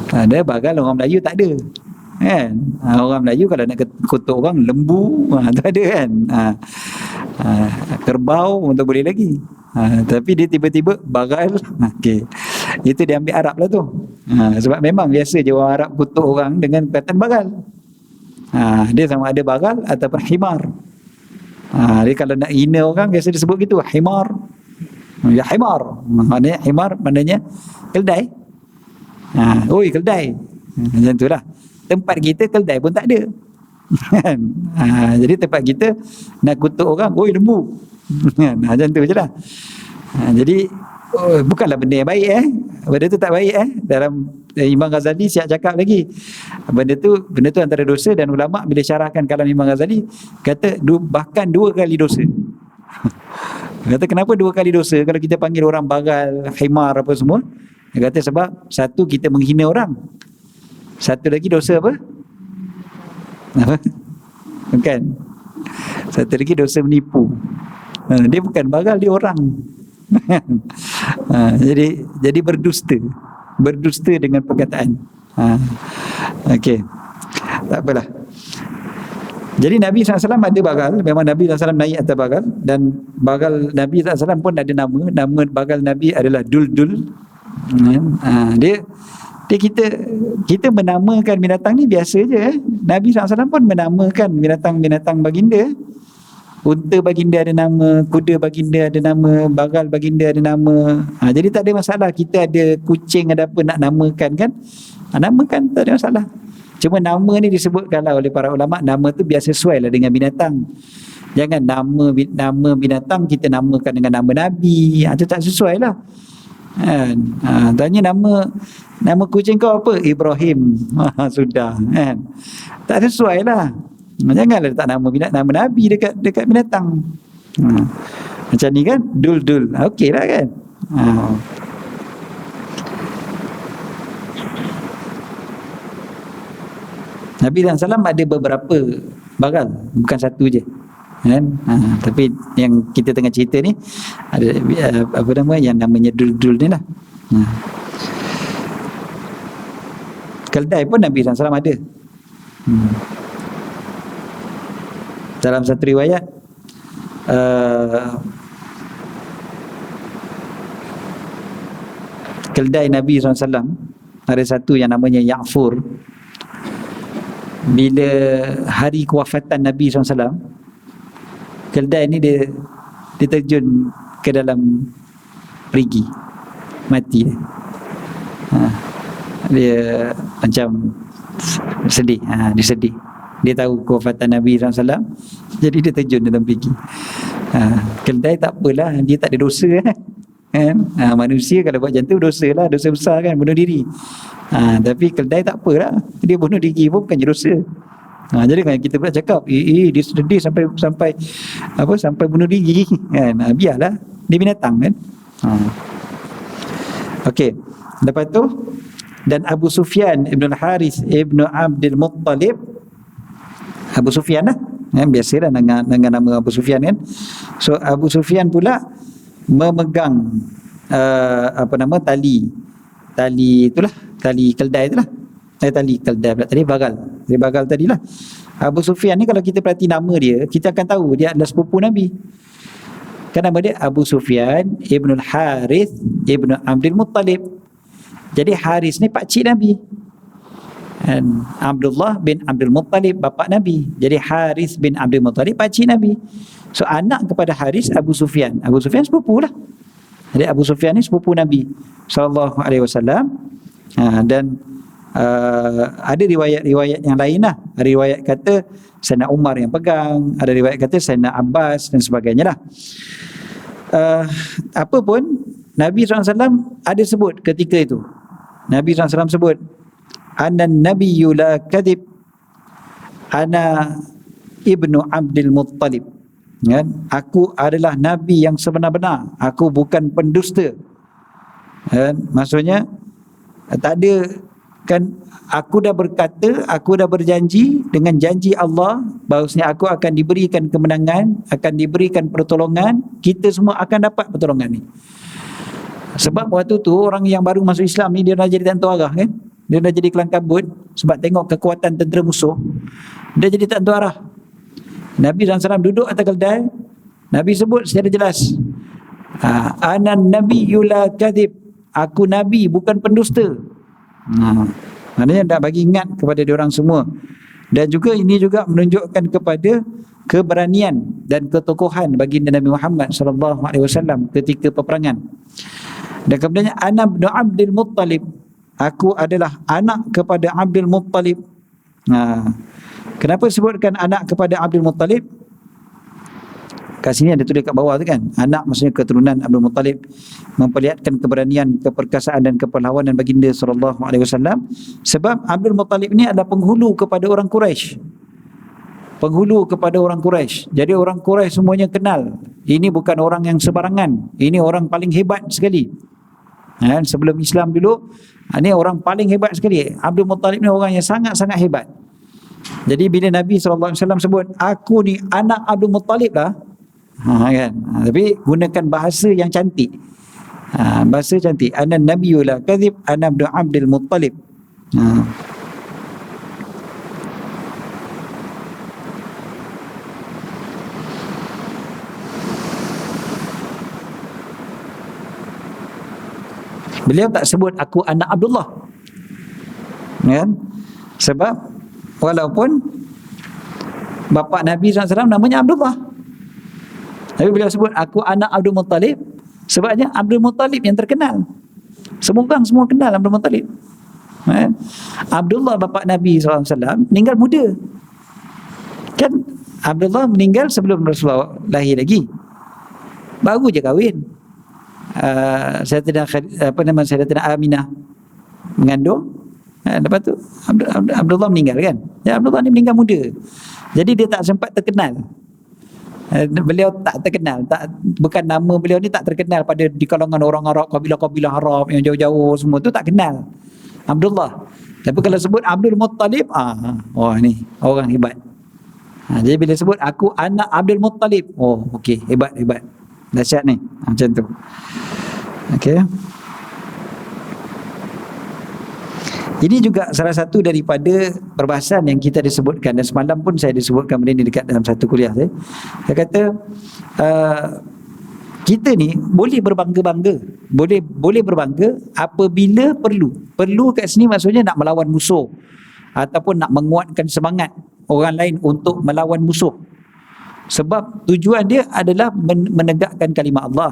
Ada bagal, orang Melayu tak ada. Kan? Orang Melayu kalau nak kutuk orang lembu, tak ada kan. Kerbau untuk boleh lagi. Tapi dia tiba-tiba bagal. Okey. Itu dia ambil Arab lah tu. Sebab memang biasa je orang Arab kutuk orang dengan perkataan bagal. Dia sama ada bagal ataupun himar. Dia kalau nak hina orang biasa disebut gitu, himar. Ya himar. Maknanya himar maknanya keldai. Oi keldai. Macam itulah. Tempat kita keldai pun tak ada. Jadi tempat kita nak kutuk orang, oi lembu. Macam tu je lah. Jadi bukanlah benda yang baik benda tu tak baik dalam Imam Ghazali siap cakap lagi benda tu antara dosa, dan ulama bila syarahkan kalam Imam Ghazali kata bahkan 2 kali dosa. Kata kenapa 2 kali dosa kalau kita panggil orang bagal, himar apa semua? Dia kata sebab satu kita menghina orang, satu lagi dosa apa? Bukan, satu lagi dosa menipu. Dia bukan bagal, dia orang. Jadi berdusta dengan perkataan. Okey, tak apalah. Jadi Nabi SAW ada bagal. Memang Nabi SAW naik atas bagal, dan bagal Nabi SAW pun ada nama bagal Nabi adalah Duldul. Dia kita menamakan binatang ni biasa je. Nabi SAW pun menamakan binatang-binatang baginda. Unta baginda ada nama, kuda baginda ada nama, bagal baginda ada nama. Jadi tak ada masalah. Kita ada kucing, ada apa nak namakan kan? Namakan, tak ada masalah. Cuma nama ni disebutkanlah oleh para ulama, nama tu biar sesuai lah dengan binatang. Jangan nama binatang kita namakan dengan nama Nabi. Itu tak sesuai lah. Tanya nama kucing kau apa? Ibrahim. Sudah kan? Tak sesuai lah. Janganlah letak nama Nabi dekat binatang. Macam ni kan, Dul. Okey lah kan. Nabi SAW ada beberapa bagal, bukan satu je kan. Tapi yang kita tengah cerita ni ada apa nama yang namanya Dul ni lah. Keldai pun Nabi SAW ada. Dalam satu riwayat keldai Nabi SAW ada satu yang namanya Ya'fur. Bila hari kewafatan Nabi SAW, keldai ni dia terjun ke dalam perigi, mati dia macam sedih. Dia sedih, dia tahu kewafatan Nabi SAW, jadi dia terjun dalam perigi. Keldai tak apalah, dia tak ada dosa kan. Manusia kalau buat macam tu dosa lah, dosa besar kan, bunuh diri. Tapi keldai tak apalah, dia bunuh diri pun bukannya dosa. Jadi kan kita pula cakap dia sedih sampai bunuh diri kan. Biarlah, dia binatang kan. Okey, lepas tu dan Abu Sufyan Ibn Al-Harith Ibn Abdul Muttalib, Abu Sufyan lah biasalah dengan nama Abu Sufyan kan. So Abu Sufyan pula memegang tali itulah, tali keldai itulah. Tali keldai pula tadi, bagal tadilah. Abu Sufyan ni kalau kita perhati nama dia, kita akan tahu dia adalah sepupu Nabi. Kan nama dia Abu Sufyan Ibn Al-Harith Ibn Abdul Muttalib. Jadi Haris ni pakcik Nabi, dan Abdullah bin Abdul Muttalib bapa Nabi. Jadi Haris bin Abdul Muttalib pakcik Nabi. So anak kepada Haris Abu Sufyan. Abu Sufyan sepupu lah. Jadi Abu Sufyan ni sepupu Nabi SAW. Dan ada riwayat-riwayat yang lain lah. Ada riwayat kata Sayyidina Umar yang pegang, ada riwayat kata Sayyidina Abbas dan sebagainya lah. Apa pun Nabi SAW ada sebut ketika itu. Nabi SAW sebut, Ana nabiyyu la kadhib, ana ibnu Abdul Muttalib. Kan? Aku adalah Nabi yang sebenar-benar, aku bukan pendusta. Kan? Maksudnya tak ada kan, aku dah berkata, aku dah berjanji dengan janji Allah bahawasanya aku akan diberikan kemenangan, akan diberikan pertolongan, kita semua akan dapat pertolongan ni. Sebab waktu tu orang yang baru masuk Islam ni dia dah jadi tak tahu arah kan. Dia dah jadi kelang kabut sebab tengok kekuatan tentera musuh. Dia jadi tak tahu arah. Nabi SAW duduk atas keldai. Nabi sebut secara jelas, Ana nabiyyu la kadhib, aku Nabi bukan pendusta. Maknanya nak bagi ingat kepada diorang semua. Dan juga ini juga menunjukkan kepada keberanian dan ketokohan baginda Nabi Muhammad sallallahu alaihi wasallam ketika peperangan. Dan kemudian ana bin Abdul Muttalib, aku adalah anak kepada Abdul Muttalib. Kenapa sebutkan anak kepada Abdul Muttalib? Kat sini ada tulis kat bawah tu kan, anak maksudnya keturunan Abdul Muttalib, memperlihatkan keberanian, keperkasaan dan kepahlawanan baginda sallallahu alaihi wasallam. Sebab Abdul Muttalib ni adalah penghulu kepada orang Quraisy. Penghulu kepada orang Quraisy. Jadi orang Quraisy semuanya kenal. Ini bukan orang yang sebarangan. Ini orang paling hebat sekali. Sebelum Islam dulu, ini orang paling hebat sekali. Abdul Muttalib ni orang yang sangat-sangat hebat. Jadi bila Nabi SAW sebut, aku ni anak Abdul Muttalib lah, kan? Tapi gunakan bahasa yang cantik. Bahasa cantik. Ana nabiyyu la kadhib, ana ibnu Abdul Muttalib. Beliau tak sebut aku anak Abdullah, kan? Sebab walaupun bapa Nabi SAW namanya Abdullah, tapi beliau sebut aku anak Abdul Muttalib. Sebabnya Abdul Muttalib yang terkenal. Semua orang semua kenal Abdul Muttalib. Abdullah bapa Nabi SAW meninggal muda. Kan Abdullah meninggal sebelum Rasulullah lahir lagi. Baru je kahwin. Sayyidatina Aminah mengandung. Lepas tu Abdullah meninggal kan. Ya, Abdullah ni meninggal muda. Jadi dia tak sempat terkenal. Beliau tak terkenal, bukan nama beliau ni tak terkenal pada di kalangan orang Arab, kabilah-kabilah Arab yang jauh-jauh semua tu tak kenal Abdullah. Tapi kalau sebut Abdul Muttalib, ni orang hebat. Jadi bila sebut aku anak Abdul Muttalib, okey, hebat. Dahsyat ni. Macam tu. Okey. Ini juga salah satu daripada perbahasan yang kita disebutkan, dan semalam pun saya disebutkan benda ni dekat dalam satu kuliah saya. Saya kata kita ni boleh berbangga-bangga, boleh berbangga apabila perlu kat sini maksudnya nak melawan musuh ataupun nak menguatkan semangat orang lain untuk melawan musuh. Sebab tujuan dia adalah menegakkan kalimah Allah.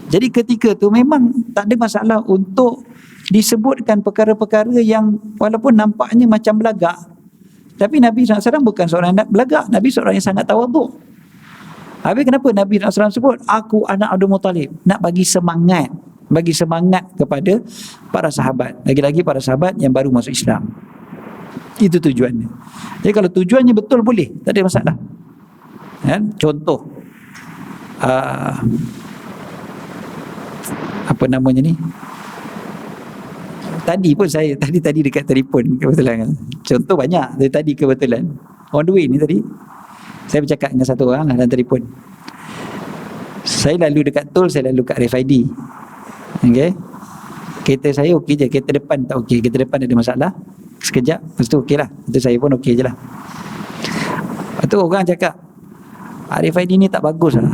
Jadi ketika tu memang tak ada masalah untuk disebutkan perkara-perkara yang walaupun nampaknya macam belagak, tapi Nabi SAW bukan seorang yang belagak. Nabi seorang yang sangat tawaduk. Habis kenapa Nabi SAW sebut aku anak Abdul Muttalib? Nak bagi semangat kepada para sahabat, lagi-lagi para sahabat yang baru masuk Islam. Itu tujuannya. Jadi kalau tujuannya betul boleh, tak ada masalah. Contoh apa namanya ni, tadi dekat telefon kebetulan kan. Contoh banyak dari tadi kebetulan. On the way ni tadi saya bercakap dengan satu orang dalam telefon. Saya lalu dekat tol, saya lalu kat RFID. Okey. Kereta saya okey je, kereta depan tak okey. Kereta depan ada masalah. Sekejap, lepas tu okey lah. Kereta saya pun okey je lah. Lepas tu orang cakap RFID ni tak bagus lah.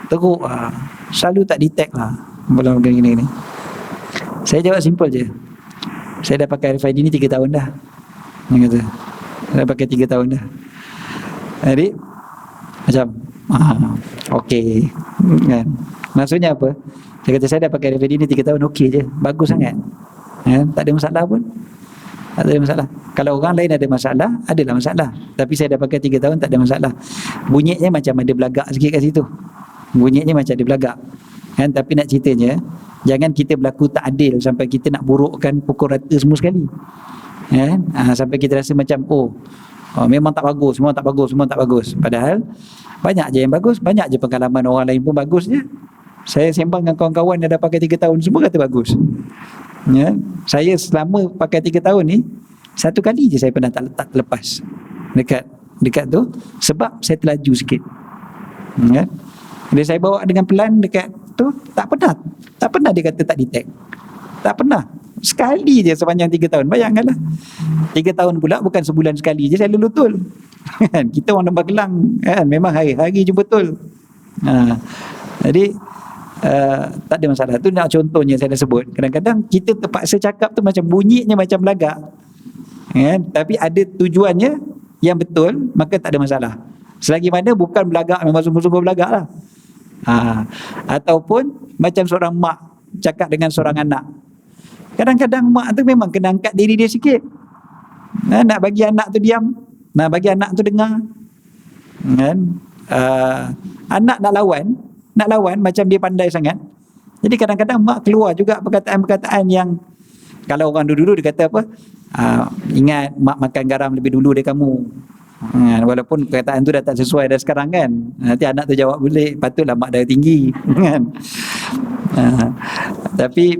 Teruk lah. Selalu tak detect lah. Belum gini-gini. Saya jawab simple je. Saya dah pakai RFID ni 3 tahun dah. Dia kata, dah pakai 3 tahun dah. Jadi macam okey kan. Maksudnya apa? Dia kata saya dah pakai RFID ni 3 tahun, okey je. Bagus sangat. Tak ada masalah pun. Tak ada masalah. Kalau orang lain ada masalah, adalah masalah. Tapi saya dah pakai 3 tahun, tak ada masalah. Bunyinya macam ada belagak sikit kat situ. Bunyinya macam ada belagak. Kan, tapi nak ceritanya, jangan kita berlaku tak adil sampai kita nak burukkan pukul rata semua sekali. Kan? Sampai kita rasa macam memang tak bagus, semua tak bagus. Padahal banyak je yang bagus, banyak je pengalaman orang lain pun bagus je. Saya sembang dengan kawan-kawan yang dah pakai 3 tahun, semua kata bagus. Ya, saya selama pakai 3 tahun ni, satu kali je saya pernah tak lepas dekat tu, sebab saya terlaju sikit. Ya. Bila saya bawa dengan pelan dekat tu, tak pernah dia kata tak detect. Tak pernah. Sekali je sepanjang 3 tahun. Bayangkanlah. 3 tahun pula bukan sebulan sekali je saya lalu tol. Kan? Kita orang Lembah Kelang kan, memang hari-hari jumpa tol. Jadi tak ada masalah. Tu nak contohnya saya dah sebut. Kadang-kadang kita terpaksa cakap tu macam bunyinya macam belagak. Kan? Tapi ada tujuannya yang betul, maka tak ada masalah. Selagi mana bukan belagak, memang sungguh-sungguh belagak lah. Ataupun macam seorang mak cakap dengan seorang anak. Kadang-kadang mak tu memang kena angkat diri dia sikit. Nak bagi anak tu diam, nak bagi anak tu dengar. Kan? Anak nak lawan macam dia pandai sangat. Jadi kadang-kadang mak keluar juga perkataan-perkataan yang, kalau orang dulu dia kata apa, ingat mak makan garam lebih dulu dari kamu. Walaupun perkataan tu dah tak sesuai dah sekarang kan. Nanti anak tu jawab balik, patutlah mak dah tinggi kan. Tapi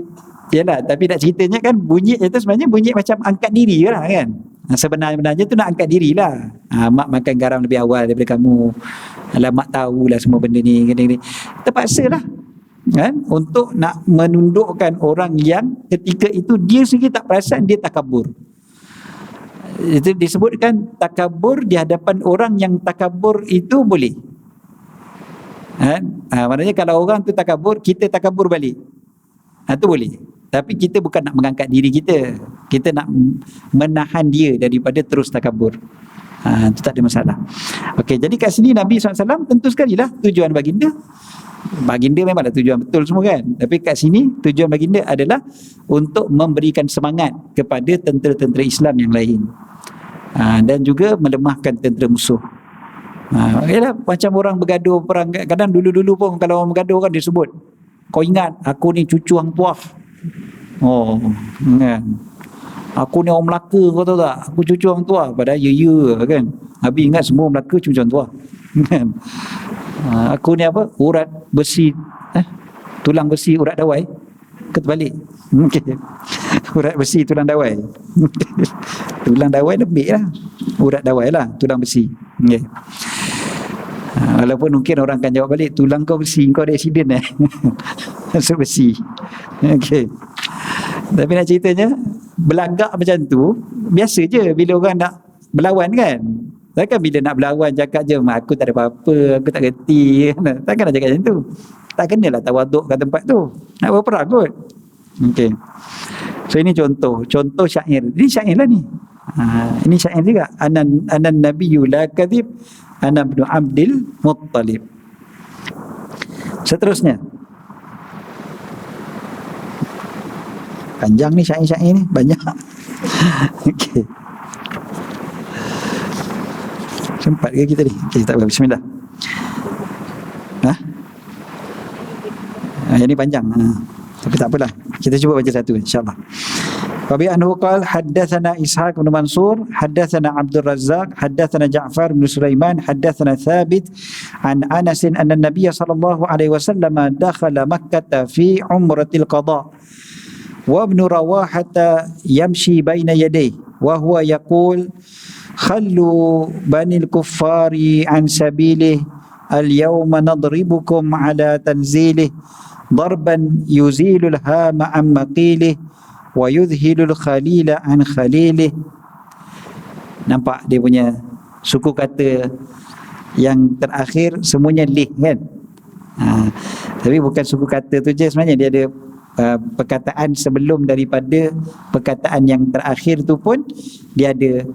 tapi nak ceritanya kan, bunyi itu sebenarnya bunyi macam angkat diri lah kan. Sebenarnya tu nak angkat diri lah. Mak makan garam lebih awal daripada kamu. Alah, mak tahulah semua benda ni, gini. Terpaksa lah kan, untuk nak menundukkan orang yang ketika itu dia sendiri tak perasan dia takabur. Itu disebutkan takabur di hadapan orang yang takabur itu boleh. Maknanya kalau orang tu takabur, kita takabur balik. Itu boleh. Tapi kita bukan nak mengangkat diri kita. Kita nak menahan dia daripada terus takabur. Itu tak ada masalah. Okey, jadi kat sini Nabi SAW tentu sekali lah tujuan baginda. Baginda memanglah tujuan betul semua kan. Tapi kat sini tujuan baginda adalah untuk memberikan semangat kepada tentera-tentera Islam yang lain. Dan juga melemahkan tentera musuh. Yalah, macam orang bergaduh perang. Kadang dulu-dulu pun kalau orang bergaduh kan dia sebut, kau ingat aku ni cucu Hang Tuah. Kan. Aku ni orang Melaka, kau tahu tak? Aku cucu Hang Tuah. Padahal ya kan. Habis ingat semua Melaka cucu Hang Tuah. Kan. Aku ni apa? Urat besi, tulang besi urat dawai. Terbalik. Okay. Urat besi tulang dawai. Tulang dawai lebih lah. Urat dawai lah, tulang besi. Okay. Walaupun mungkin orang akan jawab balik, tulang kau besi, kau ada accident masuk besi. Okay. Tapi nak ceritanya, belagak macam tu biasa je bila orang nak berlawan kan. Takkan bila nak berlawan cakap je, aku tak ada apa-apa, aku tak reti. Takkan nak cakap macam tu. Tak kenalah tawaduk kat tempat tu. Nak berperang kot. Okay. So ini contoh syair. Ini syair lah ni. Ini syair juga. Anan nabiyyu la kadhib, ana ibnu Abdil Muttalib. Seterusnya. Panjang ni syair-syair ni, banyak. Okey. Sempat ke kita ni? Okey, tak apa. Bismillah. Yang ni panjang. Tapi tak apalah. Kita cuba baca satu insya-Allah. Wabi anhu qala haddatsana Ishaq bin Mansur, haddatsana Abdul Razzaq, haddatsana Ja'far bin Sulaiman, haddatsana Thabit an Anas anna Nabiy sallallahu alaihi wasallam dakhala Makkah fi umratil qada. Wa ibn Rawahah yamshi baina yadayhi wa huwa yaqul khallu banil kuffari an sabilihi al-yawma nadribukum ala tanzilih darban yuzilul hama an maqilih wa yudhilul khalila an khalilih. Nampak dia punya suku kata yang terakhir semuanya lih kan. Tapi bukan suku kata tu je, sebenarnya dia ada perkataan sebelum daripada perkataan yang terakhir tu pun dia ada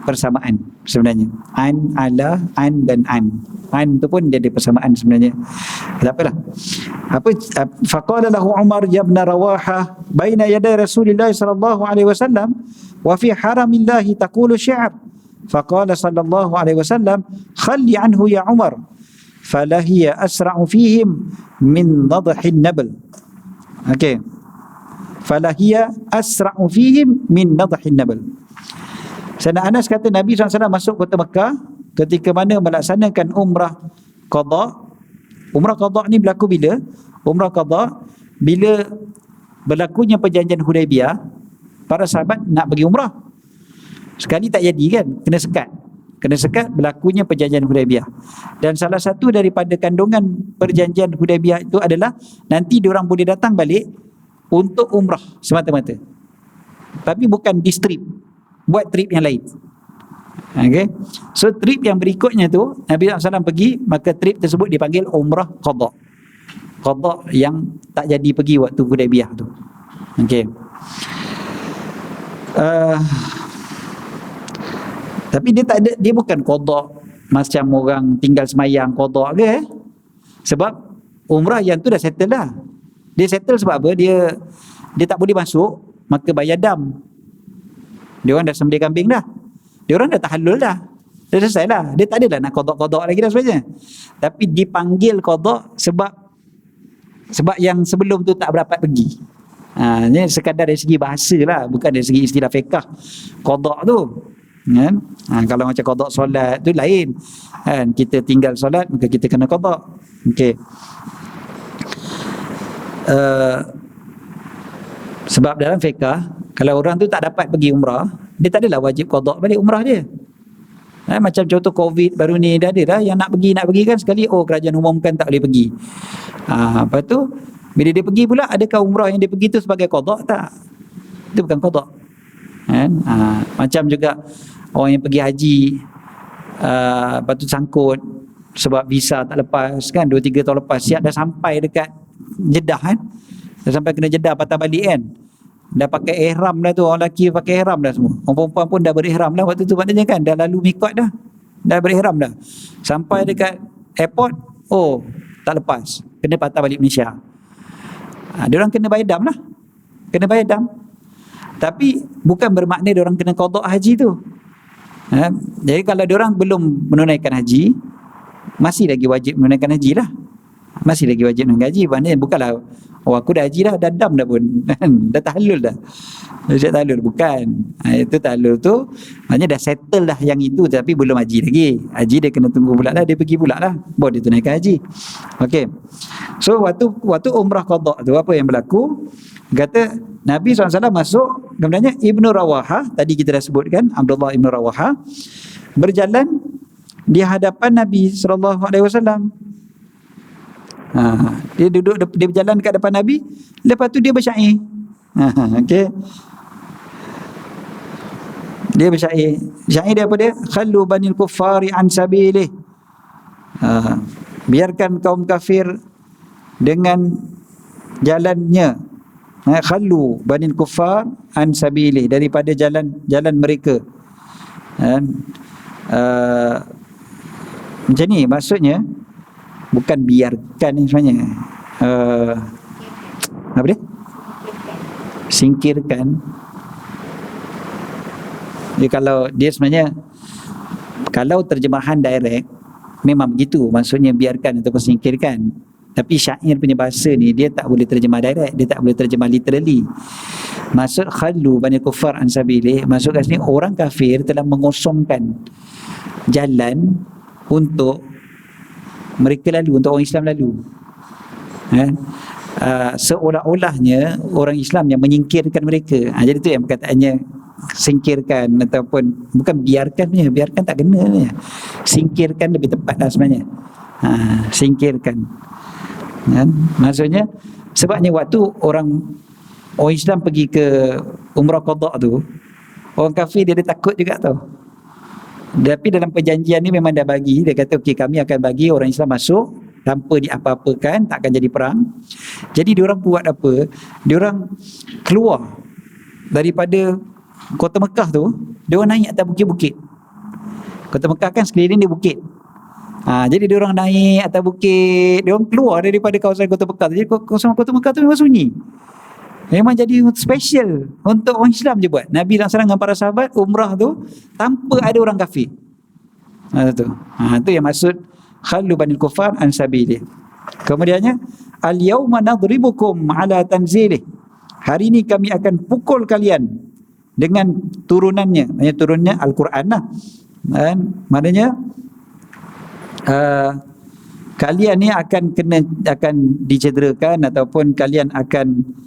persamaan sebenarnya. An, ala, an dan an. An tu pun dia ada persamaan sebenarnya. Tak apalah. Faqala lahu Umar ibn Rawahah baina yaday Rasulillah sallallahu alaihi wasallam wa fi haramillahi taqulu syi'r. Faqala sallallahu alaihi wasallam khalli anhu ya Umar falahiya asra'u fihim min nadhin nabl. Okey. Falahiya asra'u fihim min nadhin nabl. Sayyidina Anas kata Nabi SAW masuk kota Mekah ketika mana melaksanakan umrah qada. Umrah qada ni berlaku bila? Umrah qada bila berlakunya perjanjian Hudaibiyah, para sahabat nak pergi umrah. Sekali tak jadi kan, kena sekat berlakunya perjanjian Hudaibiyah. Dan salah satu daripada kandungan perjanjian Hudaibiyah itu adalah nanti diorang boleh datang balik untuk umrah semata-mata. Tapi bukan di strip, buat trip yang lain. Okay. So trip yang berikutnya tu Nabi SAW pergi, maka trip tersebut dipanggil umrah qada. Qada yang tak jadi pergi waktu Hudaibiyah tu. Okay. Tapi dia tak ada, dia bukan qada macam orang tinggal semayang qada ke sebab umrah yang tu dah settle dah. Dia settle sebab apa? Dia tak boleh masuk, maka bayar dam. Dia orang dah sembelih kambing dah. Dia orang dah tahallul dah. Dah selesai lah. Dia tak adalah nak qada-qada lagi dah sebenarnya. Tapi dipanggil qada sebab yang sebelum tu tak berdapat pergi. Ini sekadar dari segi bahasa lah, bukan dari segi istilah fiqh. Qada tu kan? Kalau macam qada solat tu lain kan, kita tinggal solat maka kita kena qada. Okey. Sebab dalam fiqh kalau orang tu tak dapat pergi umrah, dia tak adalah wajib qada balik umrah dia. Macam contoh COVID baru ni dah ada dah yang nak pergi kan sekali, kerajaan umumkan tak boleh pergi. Lepas tu bila dia pergi pula, adakah umrah yang dia pergi tu sebagai qada? Tak, itu bukan qada kan? Macam juga orang yang pergi haji, lepas tu sangkut sebab visa tak lepas kan, 2-3 tahun lepas, siap dah sampai dekat Jeddah kan, dah sampai kena Jeddah patah balik kan, dah pakai ihram dah tu, orang lelaki pakai ihram dah semua, orang perempuan pun dah berihram dah waktu tu, maknanya kan dah lalu mikot dah berihram dah, sampai dekat airport, tak lepas, kena patah balik Malaysia. Diorang kena bayar dam lah, kena bayar dam. Tapi bukan bermakna diorang kena qada haji tu. Jadi kalau diorang belum menunaikan haji, masih lagi wajib menunaikan haji lah, masih lagi wajib menunaikan haji. Maknanya bukanlah aku dah haji dah dam dah pun dah tahallul dah, dah tahallul, bukan. Itu tahallul tu maknanya dah settle dah yang itu, tapi belum haji lagi. Haji dia kena tunggu pula lah, dia pergi pula lah baru dia tunaikan haji. Okey. So waktu umrah qada tu apa yang berlaku? Kata Nabi SAW masuk, kemudiannya Ibnu Rawahah, tadi kita dah sebutkan Abdullah Ibnu Rawahah berjalan di hadapan Nabi SAW. Dia duduk, dia berjalan dekat depan Nabi, lepas tu dia bersyair. Okey. Dia bersyair. Syair dia apa dia? Khallu banil kuffari an sabilih. Biarkan kaum kafir dengan jalannya. Khallu banil kuffar an sabilih, daripada jalan mereka. Macam ni maksudnya, bukan biarkan ni sebenarnya. Apa dia? Singkirkan. Kalau dia sebenarnya, kalau terjemahan direct memang begitu, maksudnya biarkan ataupun singkirkan. Tapi syair punya bahasa ni dia tak boleh terjemah direct, dia tak boleh terjemah literally. Maksud khallu banil kuffar an sabilih, maksud kat sini orang kafir telah mengosongkan jalan untuk mereka lalu, untuk orang Islam lalu. Seolah-olahnya orang Islam yang menyingkirkan mereka. Jadi tu yang perkataannya singkirkan, ataupun bukan biarkan punya, biarkan tak kena punya. Singkirkan lebih tepat lah sebenarnya. Singkirkan. Maksudnya sebabnya waktu orang Islam pergi ke umrah qada tu, orang kafir dia takut juga tau. Tapi dalam perjanjian ni memang dah bagi, dia kata okey, kami akan bagi orang Islam masuk tanpa diapa-apakan, tak akan jadi perang. Jadi diorang buat apa? Diorang keluar daripada kota Mekah tu, diorang naik atas bukit-bukit. Kota Mekah kan sekeliling dia bukit. Jadi diorang naik atas bukit, diorang keluar daripada kawasan kota Mekah. Jadi kawasan kota Mekah tu memang sunyi. Memang jadi special untuk orang Islam je buat. Nabi SAW dengan para sahabat umrah tu tanpa ada orang kafir. Itu yang maksud khallu banil kuffar an sabilih. Kemudiannya al-yauma nadribukum ala tanzilih. Hari ini kami akan pukul kalian dengan turunannya. Maksudnya turunnya Al-Quran lah. Maknanya kalian ni akan dicederakan, ataupun kalian akan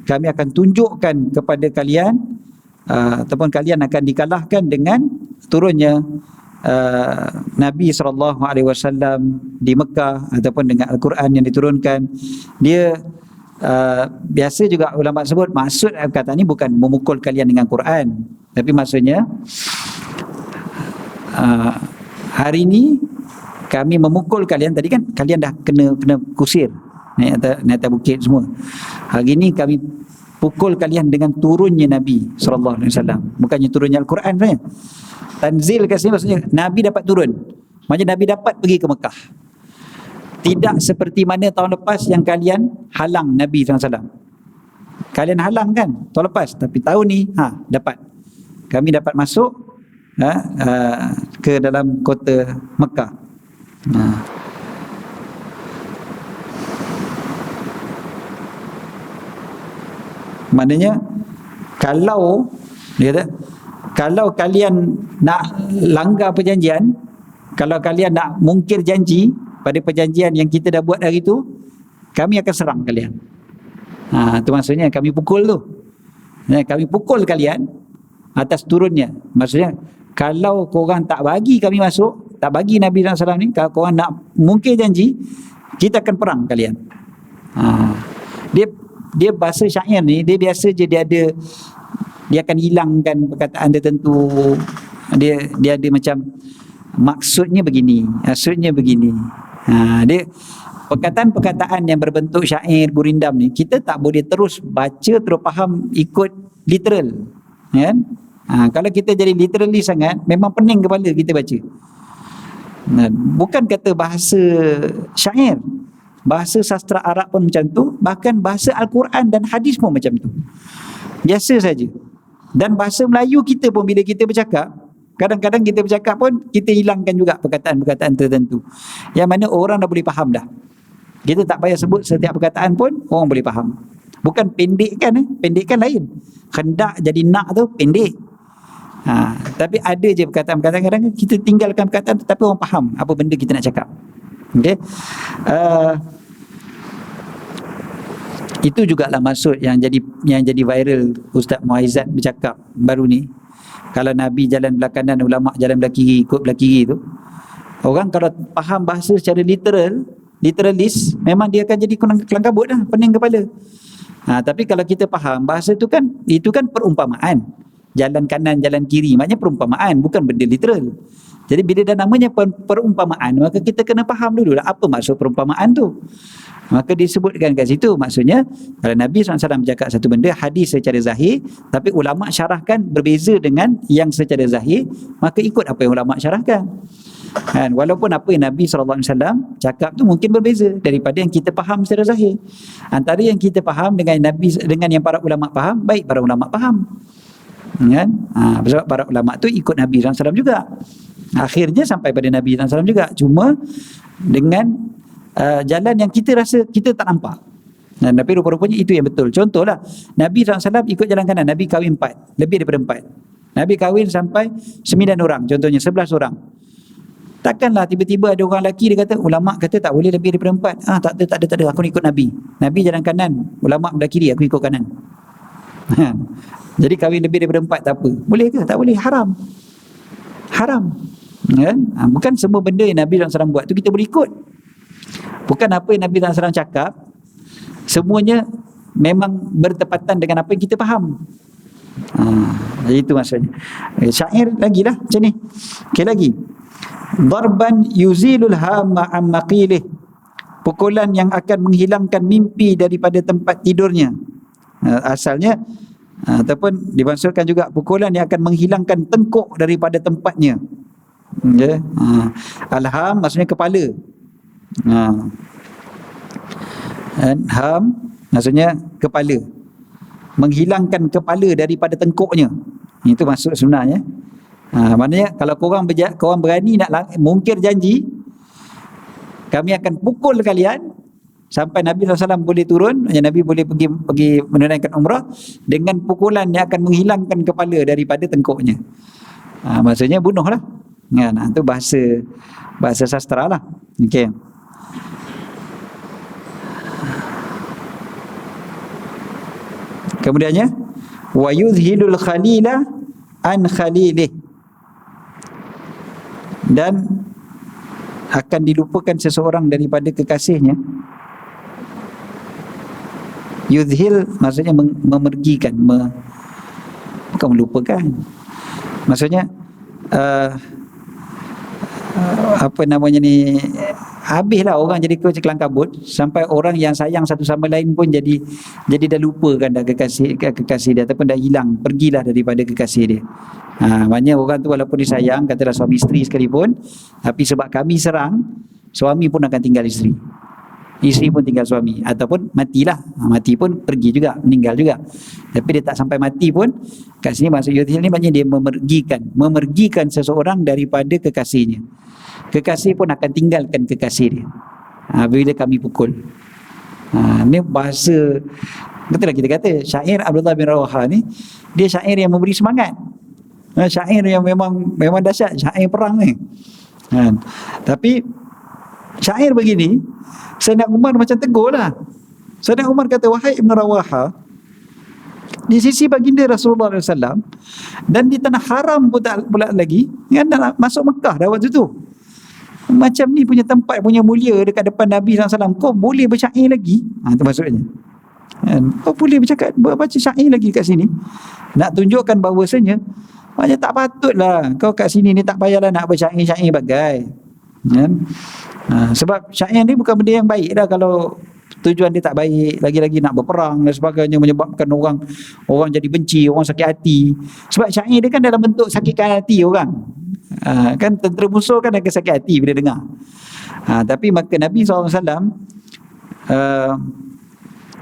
kami akan tunjukkan kepada kalian, ataupun kalian akan dikalahkan dengan turunnya Nabi SAW di Mekah, ataupun dengan Al-Quran yang diturunkan. Dia biasa juga ulama sebut, maksud kata ni bukan memukul kalian dengan Quran, tapi maksudnya hari ni kami memukul kalian. Tadi kan kalian dah kena kusir naik atas bukit semua. Hari ni kami pukul kalian dengan turunnya Nabi sallallahu alaihi wasallam. Bukannya turunnya Al-Quran sebenarnya. Tanzil kat sini maksudnya Nabi dapat turun. Maksudnya Nabi dapat pergi ke Mekah. Tidak seperti mana tahun lepas yang kalian halang Nabi SAW. Kalian halang kan tahun lepas, tapi tahun ni dapat. Kami dapat masuk ke dalam kota Mekah. Maknanya kalau dia kata, kalau kalian nak langgar perjanjian, kalau kalian nak mungkir janji pada perjanjian yang kita dah buat hari tu, kami akan serang kalian. Itu maksudnya kami pukul tu. Kami pukul kalian atas turunnya. Maksudnya kalau korang tak bagi kami masuk, tak bagi Nabi SAW ni, kalau korang nak mungkir janji, kita akan perang kalian. Dia bahasa syair ni, dia biasa je dia akan hilangkan perkataan tertentu. Dia ada macam maksudnya begini, maksudnya begini. Dia perkataan-perkataan yang berbentuk syair gurindam ni, kita tak boleh terus baca terus faham ikut literal, kan? Kalau kita jadi literally sangat, memang pening kepala kita baca. Bukan kata bahasa syair, bahasa sastra Arab pun macam tu, bahkan bahasa Al-Quran dan hadis pun macam tu. Biasa saja. Dan bahasa Melayu kita pun bila kita bercakap, kadang-kadang kita bercakap pun kita hilangkan juga perkataan-perkataan tertentu yang mana orang dah boleh faham dah. Kita tak payah sebut setiap perkataan pun orang boleh faham. Bukan pendekkan, pendekkan lain. Hendak jadi nak tu pendek. Tapi ada je perkataan-perkataan kadang kita tinggalkan perkataan tetapi orang faham apa benda kita nak cakap. Okey. Itu jugalah maksud yang jadi viral Ustaz Muaizat bercakap baru ni. Kalau Nabi jalan belah kanan, ulama jalan belah kiri, ikut belah kiri tu, orang kalau faham bahasa secara literalis, memang dia akan jadi kelang kabut dah, pening kepala. Tapi kalau kita faham bahasa tu kan, itu kan perumpamaan. Jalan kanan, jalan kiri, maknanya perumpamaan, bukan benda literal. Jadi bila dah namanya perumpamaan, maka kita kena faham dulu lah apa maksud perumpamaan tu. Maka disebutkan kat situ, maksudnya kalau Nabi SAW bercakap satu benda, hadis secara zahir, tapi ulama syarahkan berbeza dengan yang secara zahir, maka ikut apa yang ulama syarahkan. Walaupun apa yang Nabi SAW cakap tu mungkin berbeza daripada yang kita faham secara zahir. Antara yang kita faham dengan Nabi, dengan yang para ulama faham, baik para ulama faham, kan? Sebab para ulama tu ikut Nabi SAW juga, akhirnya sampai pada Nabi SAW juga, cuma dengan jalan yang kita rasa kita tak nampak. Tapi rupa-rupanya itu yang betul. Contohlah, Nabi SAW ikut jalan kanan, Nabi kahwin 4, lebih daripada 4. Nabi kahwin sampai 9 orang, contohnya 11 orang. Takkanlah tiba-tiba ada orang lelaki dia kata, ulama kata tak boleh lebih daripada 4. Tak ada, aku ikut Nabi. Nabi jalan kanan, ulama belah kiri, aku ikut kanan. Jadi kahwin lebih daripada 4 tak apa. Boleh ke? Tak boleh, haram. Haram. Kan? Bukan semua benda yang Nabi SAW buat tu kita boleh ikut. Bukan apa yang Nabi SAW cakap semuanya memang bertepatan dengan apa yang kita faham. Itu maksudnya. Syair lagi lah macam ni. Okey lagi. Darban yuzilul hamma ammaqilih. Pukulan yang akan menghilangkan mimpi daripada tempat tidurnya. Asalnya ataupun dimaksudkan juga pukulan yang akan menghilangkan tengkuk daripada tempatnya. Alham maksudnya kepala. Ham maksudnya kepala, menghilangkan kepala daripada tengkuknya. Itu maksud sebenarnya. Maknanya kalau korang berani nak mungkir janji, kami akan pukul kalian sampai Nabi SAW boleh turun, Nabi boleh pergi menunaikan umrah dengan pukulan yang akan menghilangkan kepala daripada tengkuknya. Maksudnya bunuhlah. Itu bahasa sastra lah. Okey. Kemudiannya wa yuzhilul khalila an khalilih, dan akan dilupakan seseorang daripada kekasihnya. Yuzhil maksudnya memergikan, bukan melupakan. Maksudnya apa namanya ni, habislah orang jadi kelang kabut, sampai orang yang sayang satu sama lain pun jadi dah lupakan dah kekasih dia, ataupun dah hilang, pergilah daripada kekasih dia. Maknanya orang tu walaupun disayang, katalah suami isteri sekalipun, tapi sebab kami serang, suami pun akan tinggal isteri, isteri pun tinggal suami, ataupun matilah. Mati pun pergi juga, meninggal juga. Tapi dia tak sampai mati pun, kat sini maksud yuthil ni maknanya dia memergikan seseorang daripada kekasihnya. Kekasih pun akan tinggalkan kekasih dia bila kami pukul. Ni bahasa, betul lah kita kata syair Abdullah bin Rawaha ni, dia syair yang memberi semangat, syair yang memang dahsyat, syair perang ni. Tapi syair begini, Sayyidina Umar macam tegur lah. Sayyidina Umar kata, wahai Ibn Rawaha, di sisi baginda Rasulullah SAW dan di tanah haram pula lagi, kan nak masuk Mekah dah waktu tu, macam ni punya tempat, punya mulia dekat depan Nabi SAW, kau boleh bersyair lagi? Itu maksudnya, kau boleh baca syair lagi kat sini, nak tunjukkan bahawasanya macam tak patutlah kau kat sini ni, tak payahlah nak bersyair-syair bagai. Sebab syair ni bukan benda yang baik dah kalau tujuan dia tak baik, lagi-lagi nak berperang dan sebagainya, menyebabkan orang jadi benci, orang sakit hati. Sebab syair dia kan dalam bentuk sakitkan hati orang. Kan tentera musuh kan akan sakit hati bila dengar. Tapi maka Nabi SAW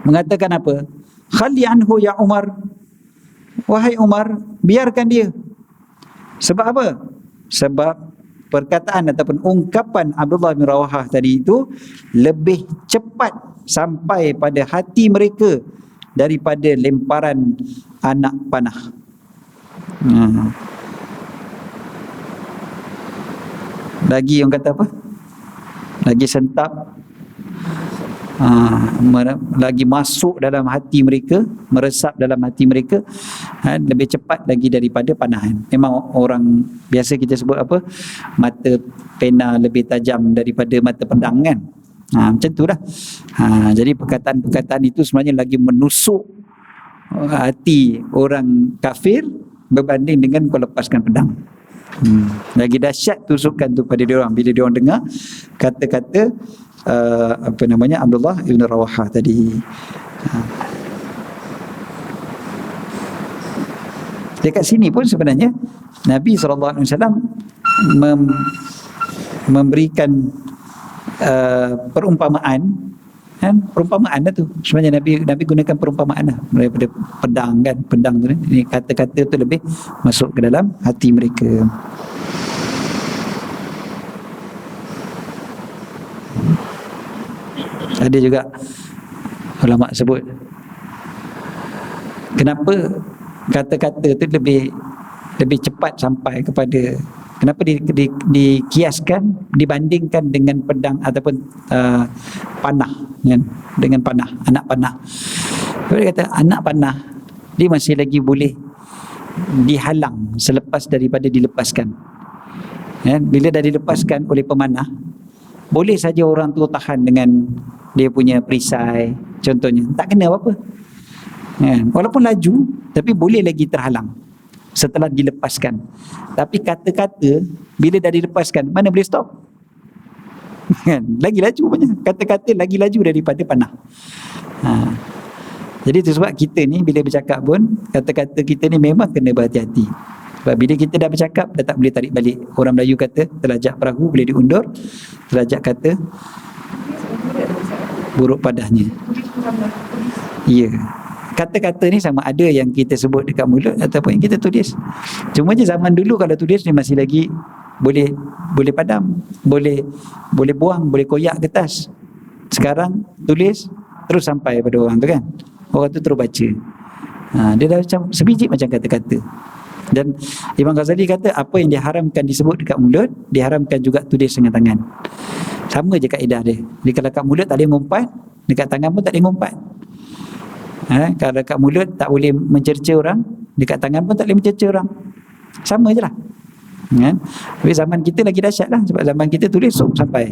mengatakan apa? Khali anhu ya Umar, wahai Umar, biarkan dia. Sebab apa? Sebab perkataan ataupun ungkapan Abdullah bin Rawahah tadi itu lebih cepat sampai pada hati mereka daripada lemparan anak panah. Lagi orang kata apa? Lagi sentap, lagi masuk dalam hati mereka, meresap dalam hati mereka, lebih cepat lagi daripada panahan. Memang orang biasa kita sebut apa, mata pena lebih tajam daripada mata pedang kan. Macam tu dah. Jadi perkataan-perkataan itu sebenarnya lagi menusuk hati orang kafir berbanding dengan kau lepaskan pedang. Lagi dahsyat tusukan tu pada dia orang bila dia orang dengar kata-kata Abdullah ibn Rawahah tadi. Dekat sini pun sebenarnya Nabi SAW memberikan perumpamaan, kan? Perumpamaan dah tu. Sebenarnya Nabi gunakan perumpamaan lah daripada pedang kan. Pedang tu ni, kata-kata tu lebih masuk ke dalam hati mereka. Ada juga ulama sebut, kenapa kata-kata tu lebih cepat sampai kepada, kenapa dikiaskan, dibandingkan dengan pedang ataupun panah kan? Dengan panah, anak panah. Dia kata anak panah dia masih lagi boleh dihalang selepas daripada dilepaskan. Bila dah dilepaskan oleh pemanah, boleh saja orang tu tahan dengan dia punya perisai contohnya, tak kena apa-apa. Walaupun laju, tapi boleh lagi terhalang setelah dilepaskan. Tapi kata-kata bila dah dilepaskan, mana boleh stop? Lagi laju punya. Kata-kata lagi laju daripada panah. Jadi itu sebab kita ni bila bercakap pun, kata-kata kita ni memang kena berhati-hati. Sebab bila kita dah bercakap, dah tak boleh tarik balik. Orang Melayu kata, telajak perahu boleh diundur, telajak kata buruk padahnya. Ya. Kata-kata ni sama ada yang kita sebut dekat mulut ataupun yang kita tulis. Cuma je zaman dulu kalau tulis ni masih lagi boleh padam, boleh buang, boleh koyak kertas. Sekarang tulis terus sampai pada orang tu kan. Orang tu terus baca. Dia dah macam sebiji macam kata-kata. Dan Imam Ghazali kata apa yang diharamkan disebut dekat mulut, diharamkan juga tulis dengan tangan. Sama je kaedah dia. Jadi kalau kat mulut tak boleh ngumpat, dekat tangan pun tak boleh ngumpat. Kalau dekat mulut tak boleh mencerca orang, dekat tangan pun tak boleh mencerca orang. Sama je lah. Tapi zaman kita lagi dahsyat lah. Sebab zaman kita tulis sampai.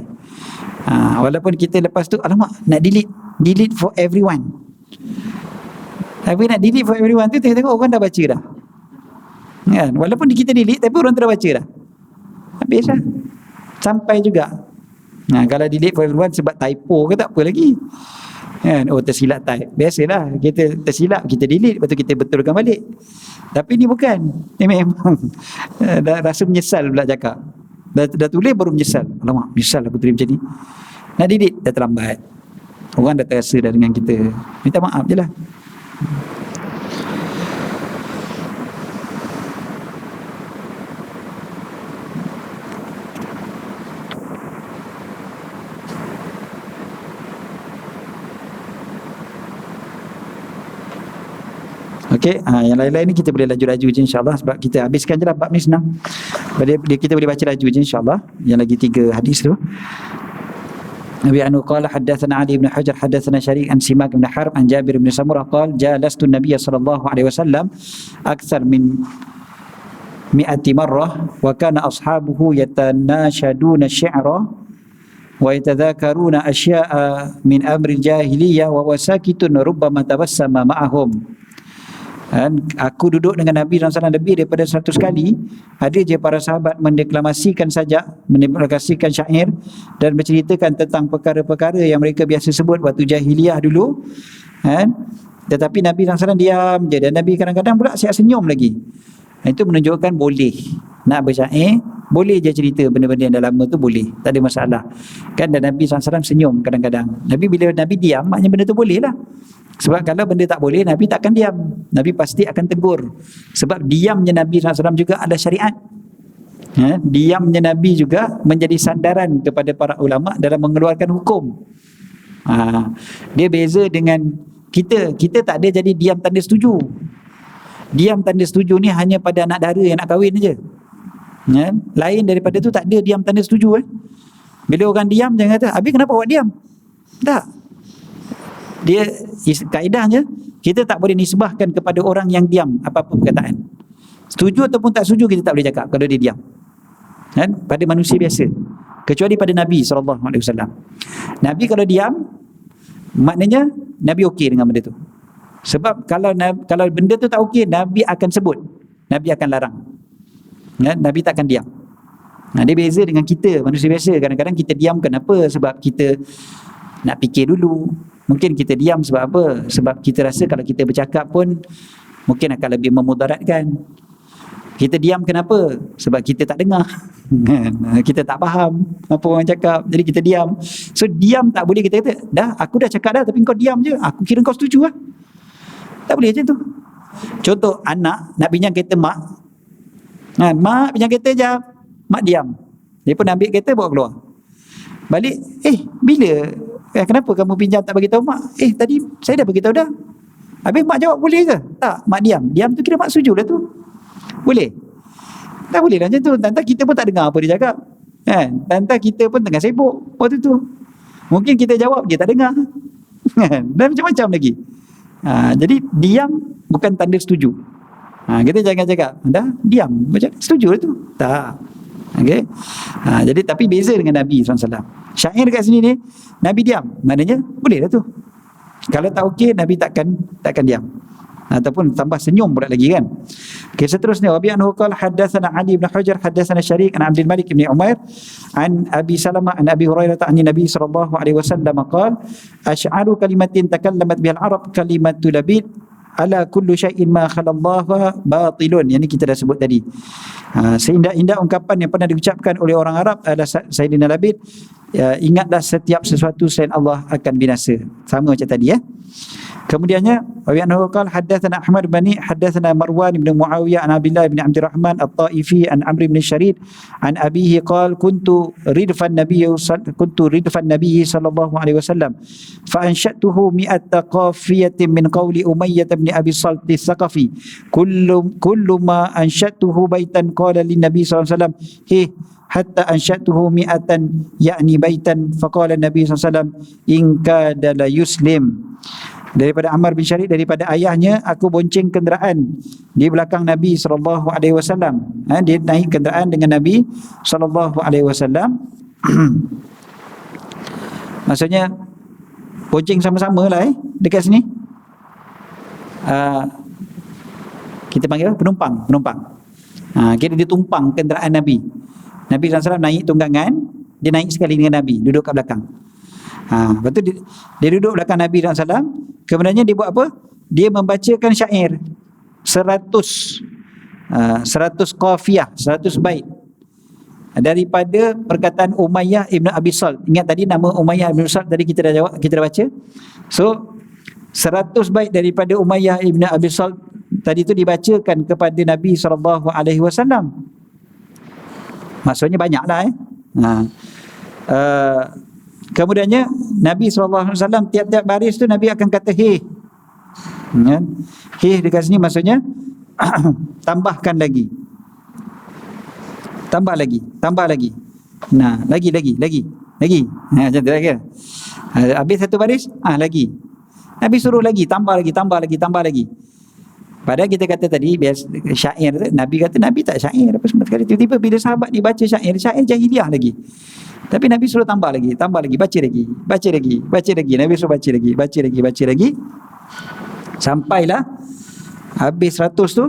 Walaupun kita lepas tu, alamak nak delete for everyone. Tapi nak delete for everyone tu tengok orang dah baca dah. Walaupun kita delete, tapi orang tu dah baca dah. Habis lah. Sampai juga Kalau delete for everyone sebab typo ke tak apa lagi. Kan? Oh, tersilap type. Biasalah, kita tersilap, kita delete, lepas tu kita betulkan balik. Tapi ni bukan. Ni memang dah rasa menyesal pula cakap. Dah tulis baru menyesal. Alamak, menyesal aku tulis macam ni. Nak delete, dah terlambat. Orang dah terasa dah dengan kita. Minta maaf je lah. Okey, yang lain-lain ni kita boleh laju-laju je insya-Allah sebab kita habiskan je lah bab ni senang. Kita boleh baca laju je insya-Allah. Yang lagi 3 hadis tu. Nabi anu qala haddatsana Ali bin Hajar haddatsana Syariq an Simak bin Harb an Jabir bin Samurah qala jalastu an-nabiy sallallahu alaihi wasallam akthar min 100 marrah wa kana ashabuhu yatanashaduna syi'ra wa yatadhakaruna asya'a min amri jahiliyah wa wasakitun rubbama tabassama ma'ahum. Aku duduk dengan Nabi SAW lebih daripada 100 kali. Ada je para sahabat mendeklamasikan sajak, mendeklamasikan syair dan menceritakan tentang perkara-perkara yang mereka biasa sebut waktu jahiliyah dulu. Tetapi Nabi SAW diam je, dan Nabi kadang-kadang pula siap senyum lagi. Itu menunjukkan boleh nak bersyair, boleh je cerita benda-benda yang dah lama tu, boleh, tak ada masalah kan. Dan Nabi SAW senyum kadang-kadang. Nabi bila Nabi diam, maknanya benda tu boleh lah. Sebab kalau benda tak boleh, Nabi takkan diam. Nabi pasti akan tegur. Sebab diamnya Nabi SAW juga ada syariat. Diamnya Nabi juga menjadi sandaran kepada para ulama dalam mengeluarkan hukum. Dia beza dengan kita. Kita tak ada jadi diam tanda setuju. Diam tanda setuju ni hanya pada anak dara yang nak kahwin je. Lain daripada tu tak ada diam tanda setuju. Bila orang diam jangan kata, habis kenapa awak diam? Tak. Dia kaedahnya kita tak boleh nisbahkan kepada orang yang diam apa-apa perkataan. Setuju ataupun tak setuju kita tak boleh cakap kalau dia diam. Pada manusia biasa. Kecuali pada Nabi SAW. Nabi kalau diam, maknanya Nabi okey dengan benda tu. Sebab kalau benda tu tak okey, Nabi akan sebut, Nabi akan larang. Nabi tak akan diam. Dia beza dengan kita manusia biasa. Kadang-kadang kita diam kenapa? Sebab kita nak fikir dulu. Mungkin kita diam sebab apa? Sebab kita rasa kalau kita bercakap pun mungkin akan lebih memudaratkan. Kita diam kenapa? Sebab kita tak dengar. Kita tak faham apa orang cakap, jadi kita diam. So diam tak boleh kita kata, dah aku dah cakap dah tapi kau diam je, aku kira kau setuju lah. Tak boleh macam tu. Contoh anak nak pinjam kereta mak. Mak pinjam kereta je, mak diam. Dia pun ambil kereta bawa keluar. Balik, bila? Kenapa kamu pinjam tak bagi tahu mak? Tadi saya dah bagi tahu dah. Habis mak jawab boleh ke? Tak, mak diam. Diam tu kira mak setuju dah tu. Boleh? Tak boleh lah macam tu. Tantang kita pun tak dengar apa dia cakap. Tantang kita pun tengah sibuk waktu tu. Mungkin kita jawab dia tak dengar. Dan macam-macam lagi. Jadi diam bukan tanda setuju. Kita jangan cakap dah diam macam setuju lah tu. Tak. Okey. Jadi tapi beza dengan Nabi SAW. Syair kat sini ni Nabi diam, maknanya boleh lah tu. Kalau tak okey, Nabi takkan diam. Ataupun tambah senyum pula lagi kan. Okey, seterusnya wa bi anhu qala haddatsana Ali bin Hajar haddatsana Syariq an Abdul Malik bin Umair an Abi Salamah an Abi Hurairah an Nabi sallallahu alaihi wasallam qala asy'aru kalimatin takallamat bihal Arab kalimatul labid ala kullu syai'in ma khalallaha batilun. Yang ni kita dah sebut tadi. Seindah-indah ungkapan yang pernah diucapkan oleh orang Arab adalah Sayyidina Labid, ingatlah setiap sesuatu selain Allah akan binasa. Sama macam tadi ya. Kemudiannya wa anhu qala haddatsana Ahmad bin haddatsana Marwan bin Muawiyah an Abdullah bin Abdurrahman At-Taifi an Amr bin Sharid an abihi qala kuntu ridfan nabiy sallallahu alaihi wasallam fa anshatuhu mi'at qafiyatin min qawli Umayyah bin Abi Salt As-Saqafi kullu ma anshatuhu baitan qala lin nabi sallallahu alaihi wasallam hatta anshatuhu mi'atan yakni baitan faqala nabi sallallahu alaihi wasallam in kada la yuslim. Daripada Ammar bin Syarif, daripada ayahnya, aku bonceng kenderaan di belakang Nabi sallallahu alaihi wasallam. Dia naik kenderaan dengan Nabi sallallahu alaihi wasallam. Maksudnya bonceng sama-sama lah dekat sini. Kita panggil apa? Penumpang. Kira dia tumpang kenderaan Nabi. Nabi sallallahu alaihi wasallam naik tunggangan dia naik sekali dengan Nabi, duduk kat belakang. Lepas tu dia duduk belakang Nabi SAW. Kemudiannya dia buat apa? Dia membacakan syair 100 qafiyah, 100 bait daripada perkataan Umayyah ibn Abi Salt. Ingat tadi nama Umayyah ibn Abi Salt tadi kita dah jawab, kita dah baca. So 100 bait daripada Umayyah ibn Abi Salt tadi tu dibacakan kepada Nabi SAW. Maksudnya banyaklah kemudiannya Nabi SAW tiap-tiap baris tu Nabi akan kata heh. Heh dekat sini maksudnya tambahkan lagi. Tambah lagi. Nah, lagi. Macam tu kan. Habis satu baris, lagi. Nabi suruh lagi, tambah lagi. Padahal kita kata tadi biasa syair tu, Nabi kata Nabi tak syair apa semua sekali. Tiba-tiba bila sahabat dibaca syair jahiliah lagi. Tapi Nabi suruh tambah lagi, baca lagi. Nabi suruh baca lagi. Sampailah habis 100 tu,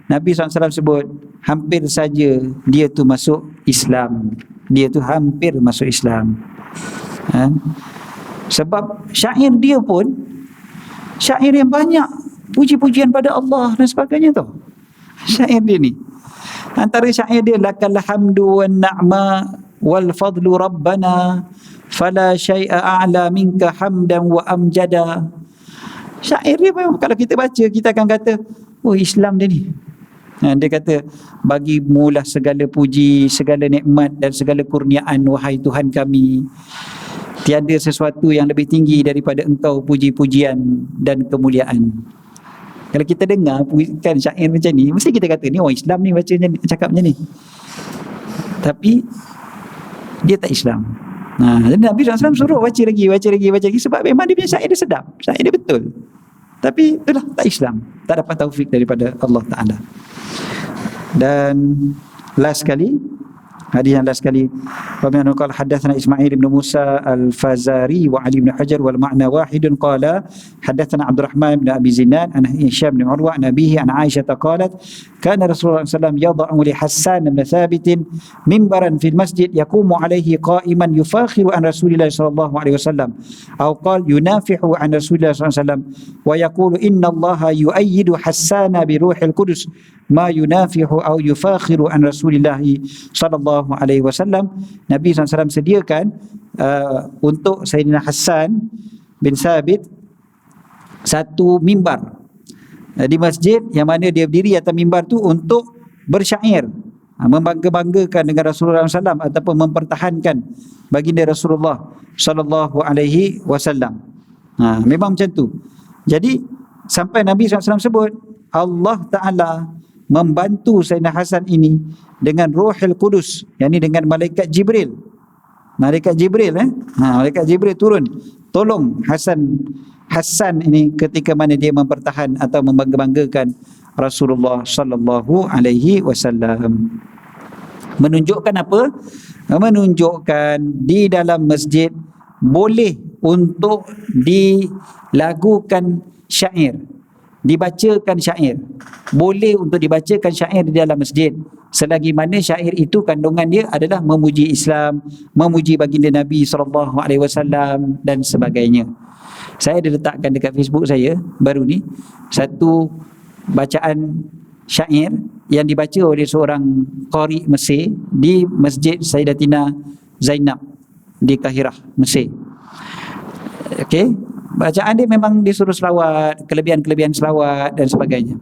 Nabi SAW sebut hampir saja dia tu masuk Islam. Sebab syair dia pun syair yang banyak puji-pujian pada Allah dan sebagainya tu. Syair dia ni, antara syair dia lakal hamdu wan na'ma wal fadlu rabbana fala syai'a a'la minka hamdan wa amjada. Syair dia kalau kita baca kita akan kata, oh Islam dia ni. Dia kata, bagi mulah segala puji, segala nikmat dan segala kurniaan wahai Tuhan kami. Tiada sesuatu yang lebih tinggi daripada engkau puji-pujian dan kemuliaan. Kalau kita dengar kan syair macam ni, mesti kita kata ni orang Islam ni baca cakap macam ni. Tapi dia tak Islam. Jadi Nabi SAW suruh baca lagi sebab memang dia punya syair dia sedap, syair dia betul. Tapi itulah tak Islam, tak dapat taufik daripada Allah Ta'ala. Dan hadis yang last sekali, wa min qala hadatsana Ismail bin Musa al-Fazari wa Ali bin Hajar wal ma'na wahidun qala hadatsana Abdurrahman bin Abi Zinad an Hisham bin Urwa an abihi an Aisyah qalat kana Rasulullah sallallahu alaihi wasallam yad'u li Hassan bin Thabit mimbaran fil masjid yaqumu alaihi qa'iman yufakhiru an Rasulillah sallallahu alaihi wasallam aw qala yunafihu an Rasulillah sallallahu alaihi wasallam wa yaqulu inna Allah yu'ayyidu Hassan bi ruhil qudus ma yunafihu aw yufakhiru an Rasulillah sallallahu alaihi wasallam. Nabi SAW sediakan untuk Sayyidina Hassan bin Thabit satu mimbar di masjid, yang mana dia berdiri atas mimbar tu untuk bersyair, membangga-banggakan dengan Rasulullah SAW ataupun mempertahankan baginda Rasulullah sallallahu alaihi wasallam. Memang macam tu. Jadi sampai Nabi SAW sebut Allah Ta'ala membantu Sayyidina Hasan ini dengan Ruhul Qudus, yakni dengan malaikat Jibril. Malaikat Jibril turun tolong Hasan ini ketika mana dia mempertahan atau membangga-banggakan Rasulullah sallallahu alaihi wasallam. Menunjukkan apa? Menunjukkan di dalam masjid boleh untuk dilagukan syair, dibacakan syair. Boleh untuk dibacakan syair di dalam masjid, selagi mana syair itu kandungan dia adalah memuji Islam, memuji baginda Nabi SAW dan sebagainya. Saya ada letakkan dekat Facebook saya baru ni satu bacaan syair yang dibaca oleh seorang qari Mesir di Masjid Sayyidatina Zainab di Kahirah, Mesir. Okey, bacaan dia memang disuruh selawat, kelebihan-kelebihan selawat dan sebagainya.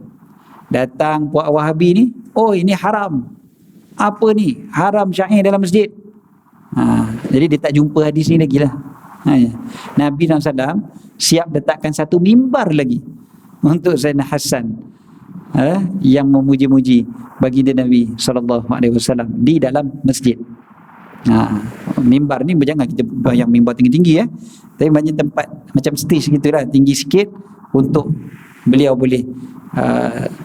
Datang puak Wahabi ni, oh ini haram. Apa ni? Haram syair dalam masjid. Jadi dia tak jumpa hadis ni lagi lah. Nabi SAW siap letakkan satu mimbar lagi untuk Sayyidina Hasan yang memuji-muji baginda Nabi SAW di dalam masjid. Mimbar ni jangan kita bayang mimbar tinggi-tinggi tapi banyak tempat macam stage gitulah, tinggi sikit untuk beliau boleh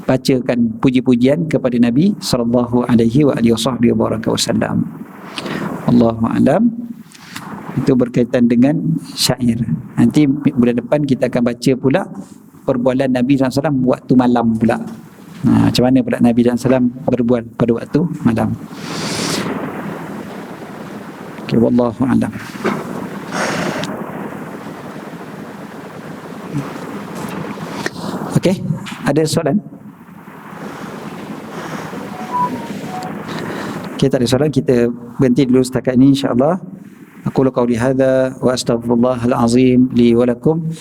bacakan puji-pujian kepada Nabi sallallahu alaihi wasallam. Allahu a'lam. Itu berkaitan dengan syair. Nanti bulan depan kita akan baca pula perbualan Nabi SAW waktu malam pula. Macam mana pula Nabi SAW berbual pada waktu malam. Okay, wallahu a'lam. Okey, ada soalan? Kita ada soalan, kita berhenti dulu setakat ini insya-Allah. Aku qauli hadza wa astaghfirullahal azim li wa lakum.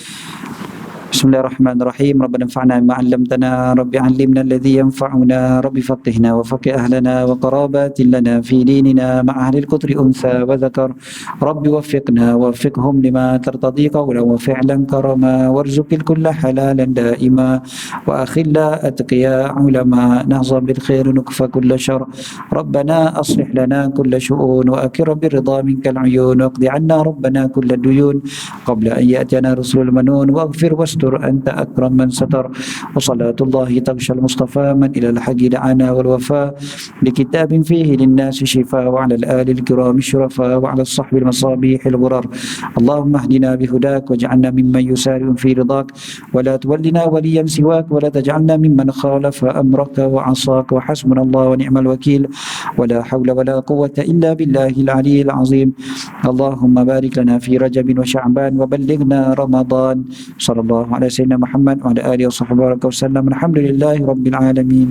Bismillahirrahmanirrahim. Rabbana anfa'na bima 'allamtana, Rabbi 'allimna alladhi yanfa'una, Rabbi faqihna wa faqih ahlana wa qarabatin lana fi dinina ma'a ahli al-qudri untha wa dhakar. Rabbi waffiqna waffiqhum lima tartadi qawlan wa fi'lan karama warzuqil kulla halalan daima wa akhilla atqiya ulama nahza bil khair nukfa kulla syarr. Rabbana aslih lana kulla syu'un wa akir birridha minkal 'uyun waqdi 'anna rabbana kulla duyun qabla an ya'tiyana rusulul manun waghfir wastur أنت أكرم من ستر وصلاة الله تغشى المصطفى من إلى الحق دعانا والوفاء بكتاب فيه للناس شفاء وعلى الآل الكرام الشرفاء وعلى الصحب المصابيح الغرر. اللهم اهدنا بهداك واجعلنا ممن يسارع في رضاك ولا تولنا وليا سواك ولا تجعلنا ممن خالف أمرك وعصاك وحسبنا الله ونعم الوكيل ولا حول ولا قوة إلا بالله العلي العظيم. اللهم بارك لنا في رجب وشعبان وبلغنا رمضان. صلى الله على سيدنا محمد وعلى آله وصحبه وسلم. الحمد لله رب العالمين.